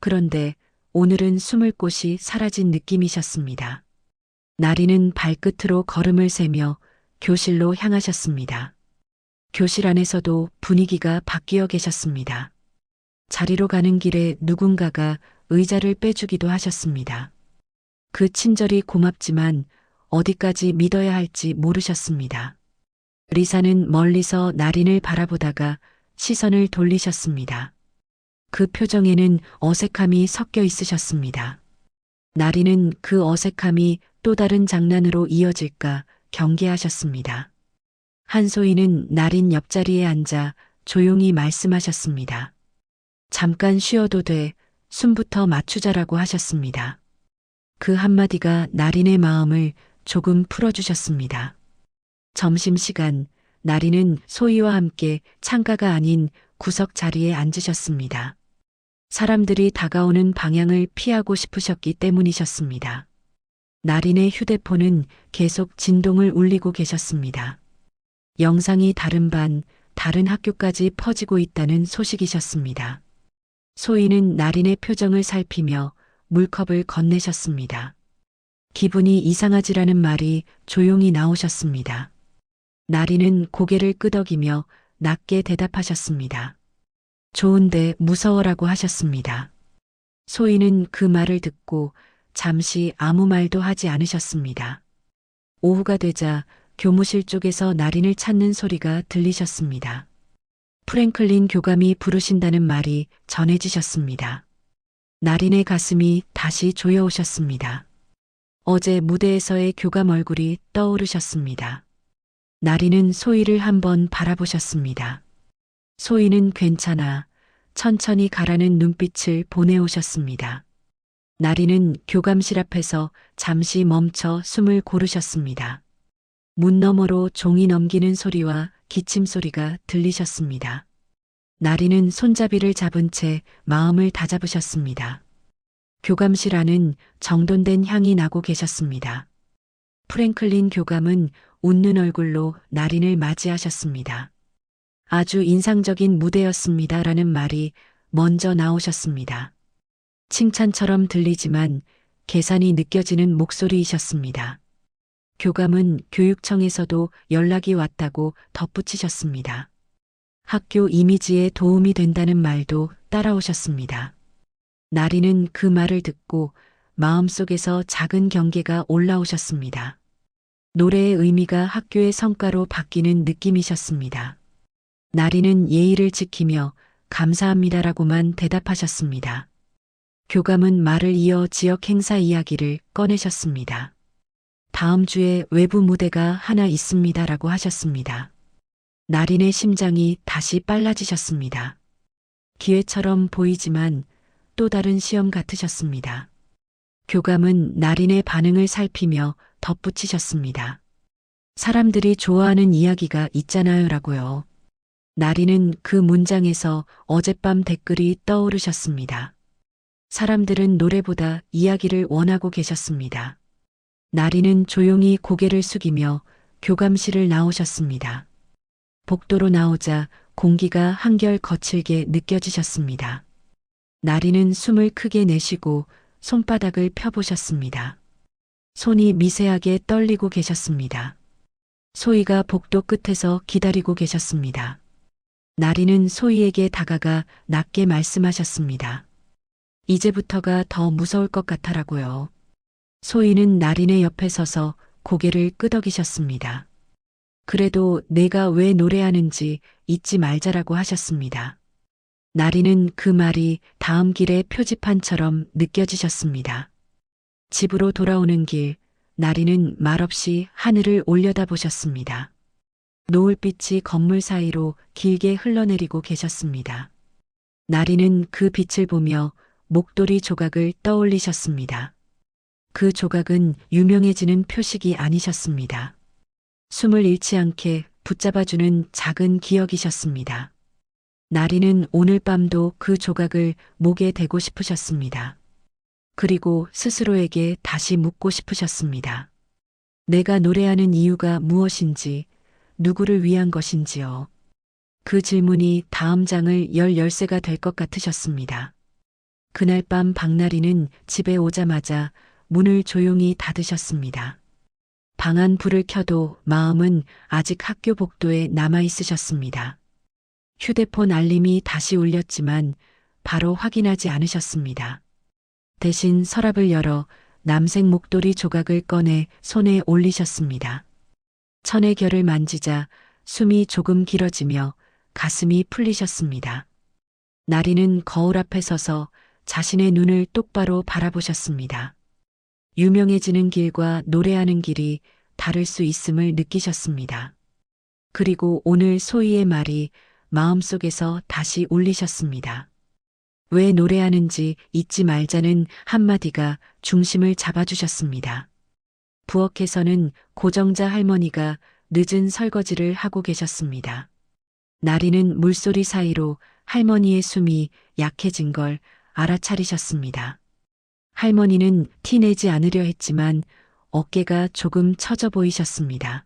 그런데 오늘은 숨을 곳이 사라진 느낌이셨습니다. 나린은 발끝으로 걸음을 세며 교실로 향하셨습니다. 교실 안에서도 분위기가 바뀌어 계셨습니다. 자리로 가는 길에 누군가가 의자를 빼주기도 하셨습니다. 그 친절이 고맙지만 어디까지 믿어야 할지 모르셨습니다. 리사는 멀리서 나린을 바라보다가 시선을 돌리셨습니다. 그 표정에는 어색함이 섞여 있으셨습니다. 나린은 그 어색함이 또 다른 장난으로 이어질까 경계하셨습니다. 한소희는 나린 옆자리에 앉아 조용히 말씀하셨습니다. 잠깐 쉬어도 돼, 숨부터 맞추자라고 하셨습니다. 그 한마디가 나린의 마음을 조금 풀어주셨습니다. 점심시간, 나린은 소희와 함께 창가가 아닌 구석 자리에 앉으셨습니다. 사람들이 다가오는 방향을 피하고 싶으셨기 때문이셨습니다. 나린의 휴대폰은 계속 진동을 울리고 계셨습니다. 영상이 다른 반, 다른 학교까지 퍼지고 있다는 소식이셨습니다. 소희는 나린의 표정을 살피며 물컵을 건네셨습니다. 기분이 이상하지라는 말이 조용히 나오셨습니다. 나린은 고개를 끄덕이며 낮게 대답하셨습니다. 좋은데 무서워라고 하셨습니다. 소희는 그 말을 듣고 잠시 아무 말도 하지 않으셨습니다. 오후가 되자 교무실 쪽에서 나린을 찾는 소리가 들리셨습니다. 프랭클린 교감이 부르신다는 말이 전해지셨습니다. 나린의 가슴이 다시 조여오셨습니다. 어제 무대에서의 교감 얼굴이 떠오르셨습니다. 나린은 소희를 한번 바라보셨습니다. 소희는 괜찮아, 천천히 가라는 눈빛을 보내오셨습니다. 나린은 교감실 앞에서 잠시 멈춰 숨을 고르셨습니다. 문 너머로 종이 넘기는 소리와 기침 소리가 들리셨습니다. 나리는 손잡이를 잡은 채 마음을 다잡으셨습니다. 교감실 안은 정돈된 향이 나고 계셨습니다. 프랭클린 교감은 웃는 얼굴로 나린을 맞이하셨습니다. 아주 인상적인 무대였습니다라는 말이 먼저 나오셨습니다. 칭찬처럼 들리지만 계산이 느껴지는 목소리이셨습니다. 교감은 교육청에서도 연락이 왔다고 덧붙이셨습니다. 학교 이미지에 도움이 된다는 말도 따라오셨습니다. 나리는 그 말을 듣고 마음속에서 작은 경계가 올라오셨습니다. 노래의 의미가 학교의 성과로 바뀌는 느낌이셨습니다. 나리는 예의를 지키며 감사합니다라고만 대답하셨습니다. 교감은 말을 이어 지역 행사 이야기를 꺼내셨습니다. 다음 주에 외부 무대가 하나 있습니다라고 하셨습니다. 나린의 심장이 다시 빨라지셨습니다. 기회처럼 보이지만 또 다른 시험 같으셨습니다. 교감은 나린의 반응을 살피며 덧붙이셨습니다. 사람들이 좋아하는 이야기가 있잖아요라고요. 나린은 그 문장에서 어젯밤 댓글이 떠오르셨습니다. 사람들은 노래보다 이야기를 원하고 계셨습니다. 나린은 조용히 고개를 숙이며 교감실을 나오셨습니다. 복도로 나오자 공기가 한결 거칠게 느껴지셨습니다. 나린은 숨을 크게 내쉬고 손바닥을 펴보셨습니다. 손이 미세하게 떨리고 계셨습니다. 소희가 복도 끝에서 기다리고 계셨습니다. 나린은 소희에게 다가가 낮게 말씀하셨습니다. 이제부터가 더 무서울 것 같아라고요. 소희는 나린의 옆에 서서 고개를 끄덕이셨습니다. 그래도 내가 왜 노래하는지 잊지 말자라고 하셨습니다. 나린은 그 말이 다음 길의 표지판처럼 느껴지셨습니다. 집으로 돌아오는 길, 나린은 말없이 하늘을 올려다보셨습니다. 노을빛이 건물 사이로 길게 흘러내리고 계셨습니다. 나린은 그 빛을 보며 목도리 조각을 떠올리셨습니다. 그 조각은 유명해지는 표식이 아니셨습니다. 숨을 잃지 않게 붙잡아주는 작은 기억이셨습니다. 나린은 오늘 밤도 그 조각을 목에 대고 싶으셨습니다. 그리고 스스로에게 다시 묻고 싶으셨습니다. 내가 노래하는 이유가 무엇인지, 누구를 위한 것인지요. 그 질문이 다음 장을 열 열쇠가 될 것 같으셨습니다. 그날 밤 박나리는 집에 오자마자 문을 조용히 닫으셨습니다. 방 안 불을 켜도 마음은 아직 학교 복도에 남아 있으셨습니다. 휴대폰 알림이 다시 울렸지만 바로 확인하지 않으셨습니다. 대신 서랍을 열어 남색 목도리 조각을 꺼내 손에 올리셨습니다. 천의 결을 만지자 숨이 조금 길어지며 가슴이 풀리셨습니다. 나리는 거울 앞에 서서 자신의 눈을 똑바로 바라보셨습니다. 유명해지는 길과 노래하는 길이 다를 수 있음을 느끼셨습니다. 그리고 오늘 소희의 말이 마음속에서 다시 울리셨습니다. 왜 노래하는지 잊지 말자는 한마디가 중심을 잡아주셨습니다. 부엌에서는 고정자 할머니가 늦은 설거지를 하고 계셨습니다. 나리는 물소리 사이로 할머니의 숨이 약해진 걸 알아차리셨습니다. 할머니는 티내지 않으려 했지만 어깨가 조금 처져 보이셨습니다.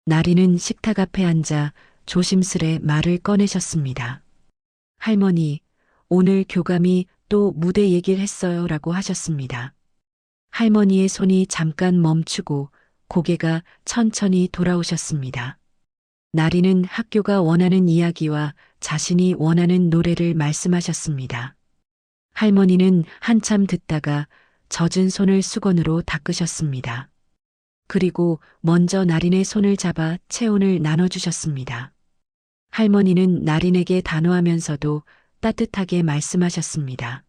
나리는 식탁 앞에 앉아 조심스레 말을 꺼내셨습니다. 할머니, 오늘 교감이 또 무대 얘기를 했어요 라고 하셨습니다. 할머니의 손이 잠깐 멈추고 고개가 천천히 돌아오셨습니다. 나리는 학교가 원하는 이야기와 자신이 원하는 노래를 말씀하셨습니다. 할머니는 한참 듣다가 젖은 손을 수건으로 닦으셨습니다. 그리고 먼저 나린의 손을 잡아 체온을 나눠주셨습니다. 할머니는 나린에게 단호하면서도 따뜻하게 말씀하셨습니다.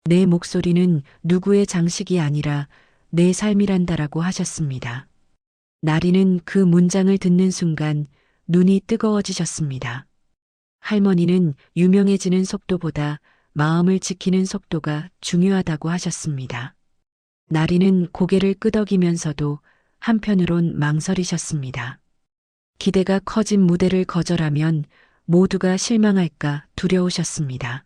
내 목소리는 누구의 장식이 아니라 내 삶이란다라고 하셨습니다. 나리는 그 문장을 듣는 순간 눈이 뜨거워지셨습니다. 할머니는 유명해지는 속도보다 마음을 지키는 속도가 중요하다고 하셨습니다. 나리는 고개를 끄덕이면서도 한편으론 망설이셨습니다. 기대가 커진 무대를 거절하면 모두가 실망할까 두려우셨습니다.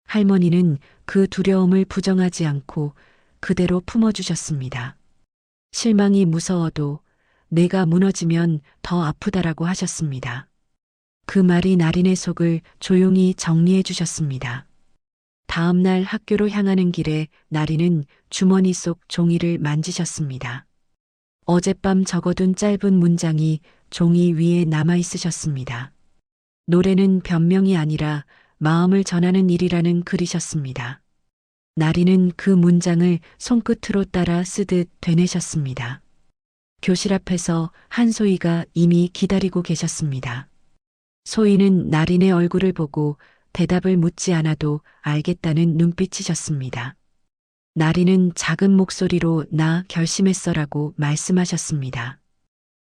할머니는 그 두려움을 부정하지 않고 그대로 품어주셨습니다. 실망이 무서워도 내가 무너지면 더 아프다라고 하셨습니다. 그 말이 나린의 속을 조용히 정리해 주셨습니다. 다음 날 학교로 향하는 길에 나린은 주머니 속 종이를 만지셨습니다. 어젯밤 적어둔 짧은 문장이 종이 위에 남아 있으셨습니다. 노래는 변명이 아니라 마음을 전하는 일이라는 글이셨습니다. 나린은 그 문장을 손끝으로 따라 쓰듯 되뇌셨습니다. 교실 앞에서 한소희가 이미 기다리고 계셨습니다. 소희는 나린의 얼굴을 보고 대답을 묻지 않아도 알겠다는 눈빛이셨습니다. 나린은 작은 목소리로 나 결심했어라고 말씀하셨습니다.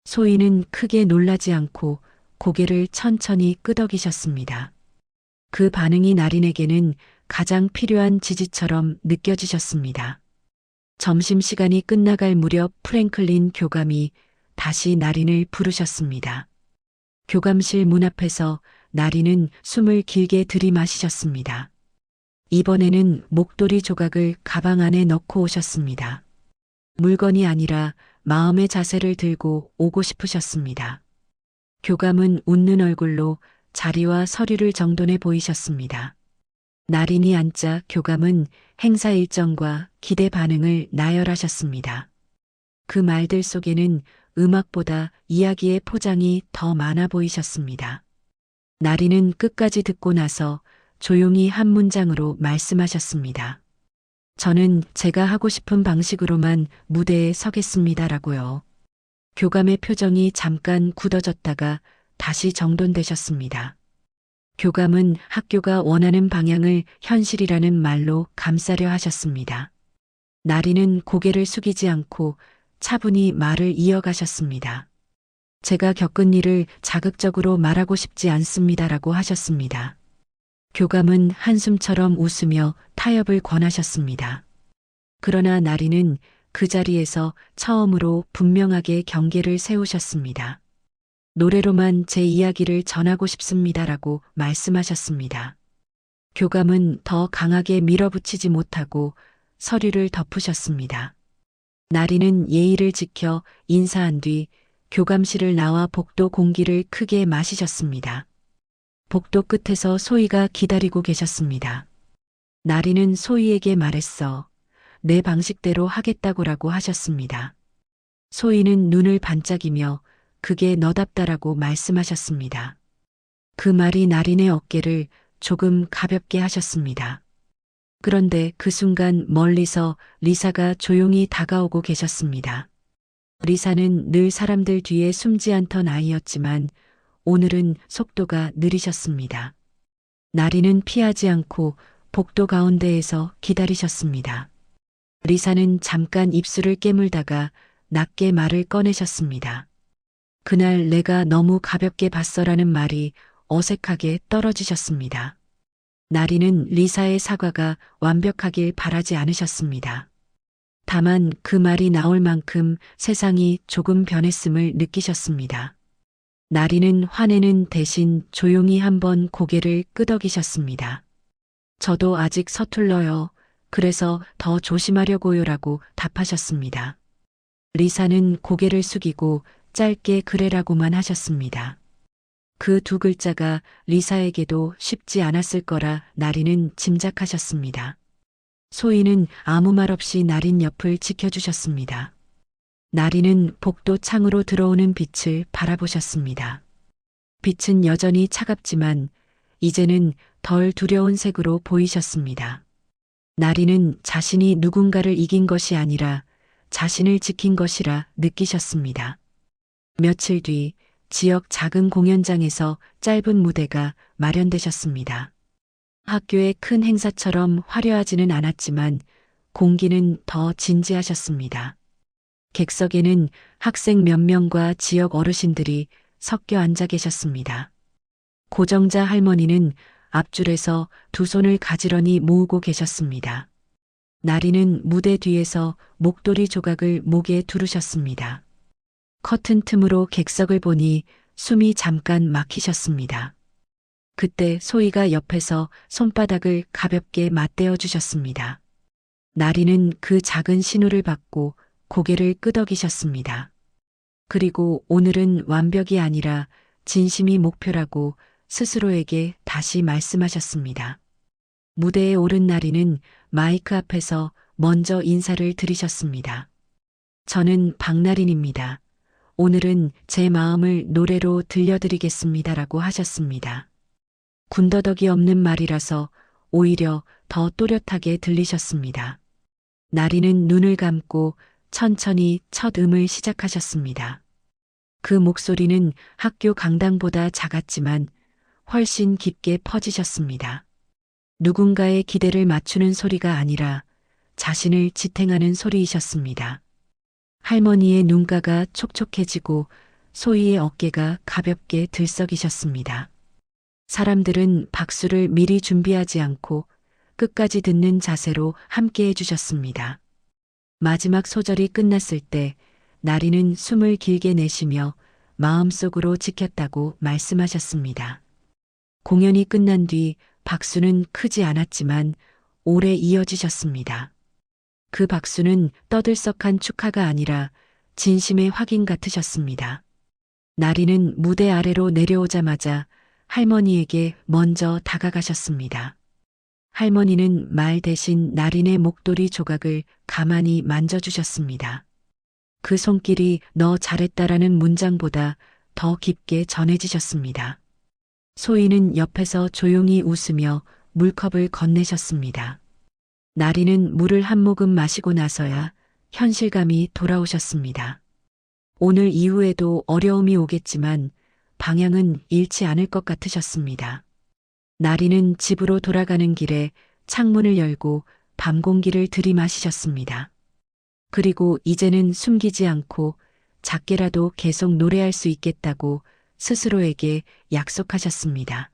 소희는 크게 놀라지 않고 고개를 천천히 끄덕이셨습니다. 그 반응이 나린에게는 가장 필요한 지지처럼 느껴지셨습니다. 점심시간이 끝나갈 무렵 프랭클린 교감이 다시 나린을 부르셨습니다. 교감실 문 앞에서 나린은 숨을 길게 들이마시셨습니다. 이번에는 목도리 조각을 가방 안에 넣고 오셨습니다. 물건이 아니라 마음의 자세를 들고 오고 싶으셨습니다. 교감은 웃는 얼굴로 자리와 서류를 정돈해 보이셨습니다. 나린이 앉자 교감은 행사 일정과 기대 반응을 나열하셨습니다. 그 말들 속에는 음악보다 이야기의 포장이 더 많아 보이셨습니다. 나린은 끝까지 듣고 나서 조용히 한 문장으로 말씀하셨습니다. 저는 제가 하고 싶은 방식으로만 무대에 서겠습니다라고요. 교감의 표정이 잠깐 굳어졌다가 다시 정돈되셨습니다. 교감은 학교가 원하는 방향을 현실이라는 말로 감싸려 하셨습니다. 나린은 고개를 숙이지 않고 차분히 말을 이어가셨습니다. 제가 겪은 일을 자극적으로 말하고 싶지 않습니다라고 하셨습니다. 교감은 한숨처럼 웃으며 타협을 권하셨습니다. 그러나 나린은 그 자리에서 처음으로 분명하게 경계를 세우셨습니다. 노래로만 제 이야기를 전하고 싶습니다라고 말씀하셨습니다. 교감은 더 강하게 밀어붙이지 못하고 서류를 덮으셨습니다. 나린은 예의를 지켜 인사한 뒤 교감실을 나와 복도 공기를 크게 마시셨습니다. 복도 끝에서 소희가 기다리고 계셨습니다. 나린은 소희에게 말했어. 내 방식대로 하겠다고라고 하셨습니다. 소희는 눈을 반짝이며 그게 너답다라고 말씀하셨습니다. 그 말이 나린의 어깨를 조금 가볍게 하셨습니다. 그런데 그 순간 멀리서 리사가 조용히 다가오고 계셨습니다. 리사는 늘 사람들 뒤에 숨지 않던 아이였지만 오늘은 속도가 느리셨습니다. 나린은 피하지 않고 복도 가운데에서 기다리셨습니다. 리사는 잠깐 입술을 깨물다가 낮게 말을 꺼내셨습니다. 그날 내가 너무 가볍게 봤어라는 말이 어색하게 떨어지셨습니다. 나린은 리사의 사과가 완벽하길 바라지 않으셨습니다. 다만 그 말이 나올 만큼 세상이 조금 변했음을 느끼셨습니다. 나린은 화내는 대신 조용히 한번 고개를 끄덕이셨습니다. 저도 아직 서툴러요. 그래서 더 조심하려고요라고 답하셨습니다. 리사는 고개를 숙이고 짧게 그래라고만 하셨습니다. 그 두 글자가 리사에게도 쉽지 않았을 거라 나린은 짐작하셨습니다. 소희는 아무 말 없이 나린 옆을 지켜주셨습니다. 나린은 복도 창으로 들어오는 빛을 바라보셨습니다. 빛은 여전히 차갑지만 이제는 덜 두려운 색으로 보이셨습니다. 나린은 자신이 누군가를 이긴 것이 아니라 자신을 지킨 것이라 느끼셨습니다. 며칠 뒤 지역 작은 공연장에서 짧은 무대가 마련되셨습니다. 학교의 큰 행사처럼 화려하지는 않았지만 공기는 더 진지하셨습니다. 객석에는 학생 몇 명과 지역 어르신들이 섞여 앉아 계셨습니다. 고정자 할머니는 앞줄에서 두 손을 가지런히 모으고 계셨습니다. 나린은 무대 뒤에서 목도리 조각을 목에 두르셨습니다. 커튼 틈으로 객석을 보니 숨이 잠깐 막히셨습니다. 그때 소희가 옆에서 손바닥을 가볍게 맞대어 주셨습니다. 나리는 그 작은 신호를 받고 고개를 끄덕이셨습니다. 그리고 오늘은 완벽이 아니라 진심이 목표라고 스스로에게 다시 말씀하셨습니다. 무대에 오른 나리는 마이크 앞에서 먼저 인사를 드리셨습니다. 저는 박나린입니다. 오늘은 제 마음을 노래로 들려드리겠습니다라고 하셨습니다. 군더더기 없는 말이라서 오히려 더 또렷하게 들리셨습니다. 나리는 눈을 감고 천천히 첫 음을 시작하셨습니다. 그 목소리는 학교 강당보다 작았지만 훨씬 깊게 퍼지셨습니다. 누군가의 기대를 맞추는 소리가 아니라 자신을 지탱하는 소리이셨습니다. 할머니의 눈가가 촉촉해지고 소희의 어깨가 가볍게 들썩이셨습니다. 사람들은 박수를 미리 준비하지 않고 끝까지 듣는 자세로 함께 해주셨습니다. 마지막 소절이 끝났을 때 나리는 숨을 길게 내쉬며 마음속으로 지켰다고 말씀하셨습니다. 공연이 끝난 뒤 박수는 크지 않았지만 오래 이어지셨습니다. 그 박수는 떠들썩한 축하가 아니라 진심의 확인 같으셨습니다. 나리는 무대 아래로 내려오자마자 할머니에게 먼저 다가가셨습니다. 할머니는 말 대신 나린의 목도리 조각을 가만히 만져주셨습니다. 그 손길이 너 잘했다라는 문장보다 더 깊게 전해지셨습니다. 소희는 옆에서 조용히 웃으며 물컵을 건네셨습니다. 나리는 물을 한 모금 마시고 나서야 현실감이 돌아오셨습니다. 오늘 이후에도 어려움이 오겠지만 방향은 잃지 않을 것 같으셨습니다. 나리는 집으로 돌아가는 길에 창문을 열고 밤 공기를 들이마시셨습니다. 그리고 이제는 숨기지 않고 작게라도 계속 노래할 수 있겠다고 스스로에게 약속하셨습니다.